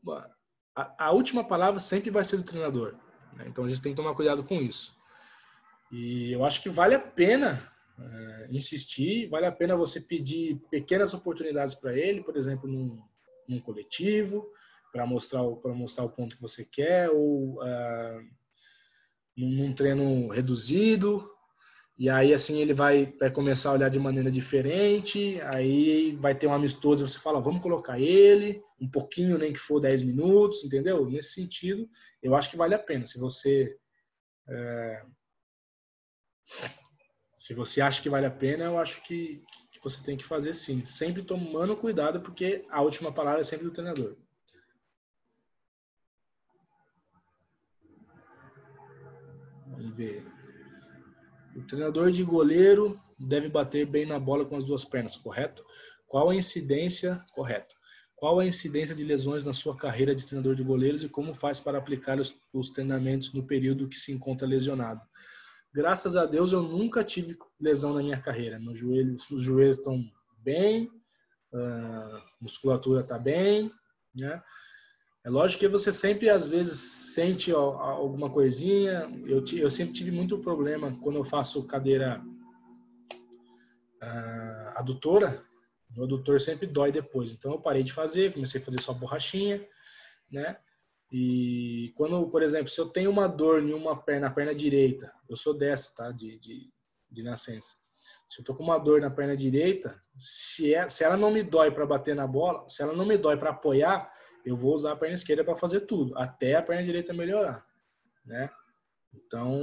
A última palavra sempre vai ser do treinador. Né? Então a gente tem que tomar cuidado com isso. E eu acho que vale a pena insistir, vale a pena você pedir pequenas oportunidades para ele, por exemplo, num coletivo, para mostrar o ponto que você quer, ou num treino reduzido, e aí assim ele vai começar a olhar de maneira diferente, aí vai ter um amistoso, você fala, vamos colocar ele, um pouquinho, nem que for 10 minutos, entendeu? Nesse sentido, eu acho que vale a pena. Se você acha que vale a pena, eu acho que você tem que fazer sim. Sempre tomando cuidado, porque a última palavra é sempre do treinador. Vamos ver. O treinador de goleiro deve bater bem na bola com as 2 pernas, correto? Qual a incidência, correto? Qual a incidência de lesões na sua carreira de treinador de goleiros e como faz para aplicar os treinamentos no período que se encontra lesionado? Graças a Deus eu nunca tive lesão na minha carreira. Os joelhos estão bem, a musculatura está bem, né? É lógico que você sempre, às vezes, sente alguma coisinha. Eu sempre tive muito problema quando eu faço cadeira adutora. O adutor sempre dói depois. Então eu parei de fazer, comecei a fazer só borrachinha, né? E quando, por exemplo, se eu tenho uma dor em uma perna, na perna direita, eu sou destro, tá? De nascença. Se eu tô com uma dor na perna direita, se ela não me dói para bater na bola, se ela não me dói para apoiar, eu vou usar a perna esquerda para fazer tudo, até a perna direita melhorar, né? Então,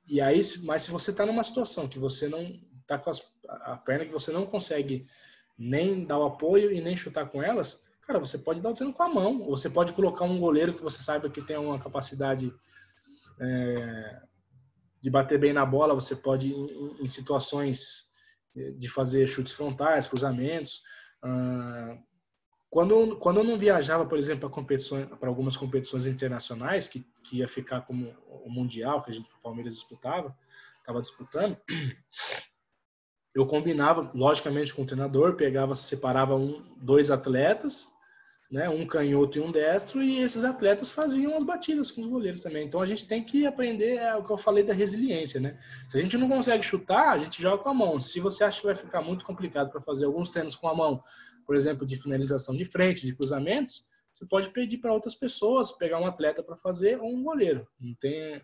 e aí, mas se você tá numa situação que você não tá com a perna que você não consegue nem dar o apoio e nem chutar com elas, cara, você pode dar o treino com a mão, ou você pode colocar um goleiro que você saiba que tem uma capacidade de bater bem na bola, você pode, em situações de fazer chutes frontais, cruzamentos. Quando eu não viajava, por exemplo, para algumas competições internacionais, que ia ficar como o Mundial, que o Palmeiras estava disputando, eu combinava, logicamente, com o treinador, separava dois atletas, né, um canhoto e um destro, e esses atletas faziam as batidas com os goleiros também. Então a gente tem que aprender o que eu falei da resiliência, né? Se a gente não consegue chutar, a gente joga com a mão. Se você acha que vai ficar muito complicado para fazer alguns treinos com a mão, por exemplo, de finalização de frente, de cruzamentos, você pode pedir para outras pessoas, pegar um atleta para fazer ou um goleiro. Não tem,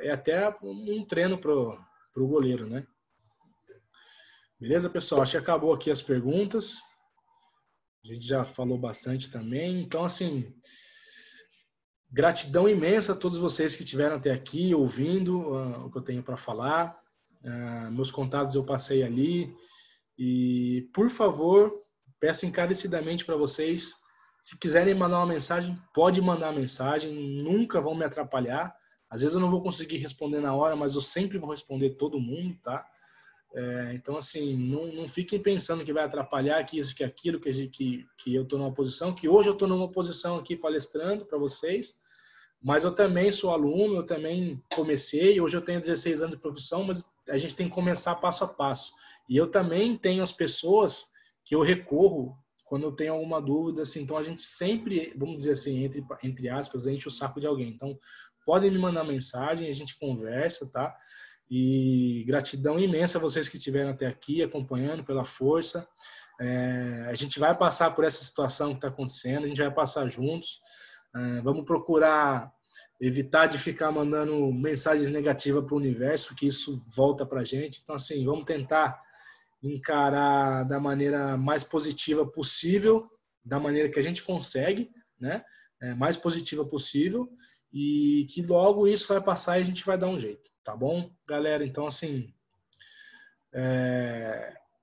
é até um treino pro goleiro, né? Beleza, pessoal? Acho que acabou aqui as perguntas. A gente já falou bastante também. Então, assim, gratidão imensa a todos vocês que estiveram até aqui ouvindo o que eu tenho para falar. Meus contatos eu passei ali. E, por favor, peço encarecidamente para vocês, se quiserem mandar uma mensagem, pode mandar uma mensagem, nunca vão me atrapalhar. Às vezes eu não vou conseguir responder na hora, mas eu sempre vou responder todo mundo, tá? Então, assim, não fiquem pensando que vai atrapalhar, que isso, que aquilo, que eu estou numa posição, que hoje eu estou numa posição aqui palestrando para vocês, mas eu também sou aluno, eu também comecei, hoje eu tenho 16 anos de profissão, mas a gente tem que começar passo a passo. E eu também tenho as pessoas que eu recorro quando eu tenho alguma dúvida, assim, então a gente sempre, vamos dizer assim, entre aspas, enche o saco de alguém. Então, podem me mandar mensagem, a gente conversa, tá? E gratidão imensa a vocês que estiveram até aqui acompanhando, pela força. A gente vai passar por essa situação que está acontecendo, a gente vai passar juntos. Vamos procurar evitar de ficar mandando mensagens negativas para o universo, que isso volta para a gente. Então, assim, vamos tentar encarar da maneira mais positiva possível, da maneira que a gente consegue, né? Mais positiva possível, e que logo isso vai passar e a gente vai dar um jeito, tá bom, galera? Então, assim,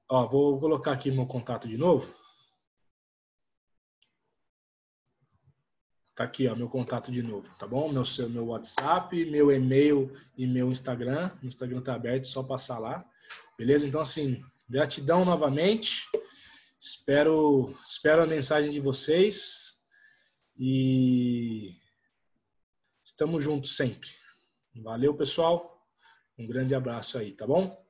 vou colocar aqui meu contato de novo. Tá aqui, ó, meu contato de novo, tá bom? Meu WhatsApp, meu e-mail e meu Instagram. O Instagram tá aberto, é só passar lá. Beleza? Então, assim, gratidão novamente. Espero a mensagem de vocês e estamos juntos sempre. Valeu, pessoal. Um grande abraço aí, tá bom?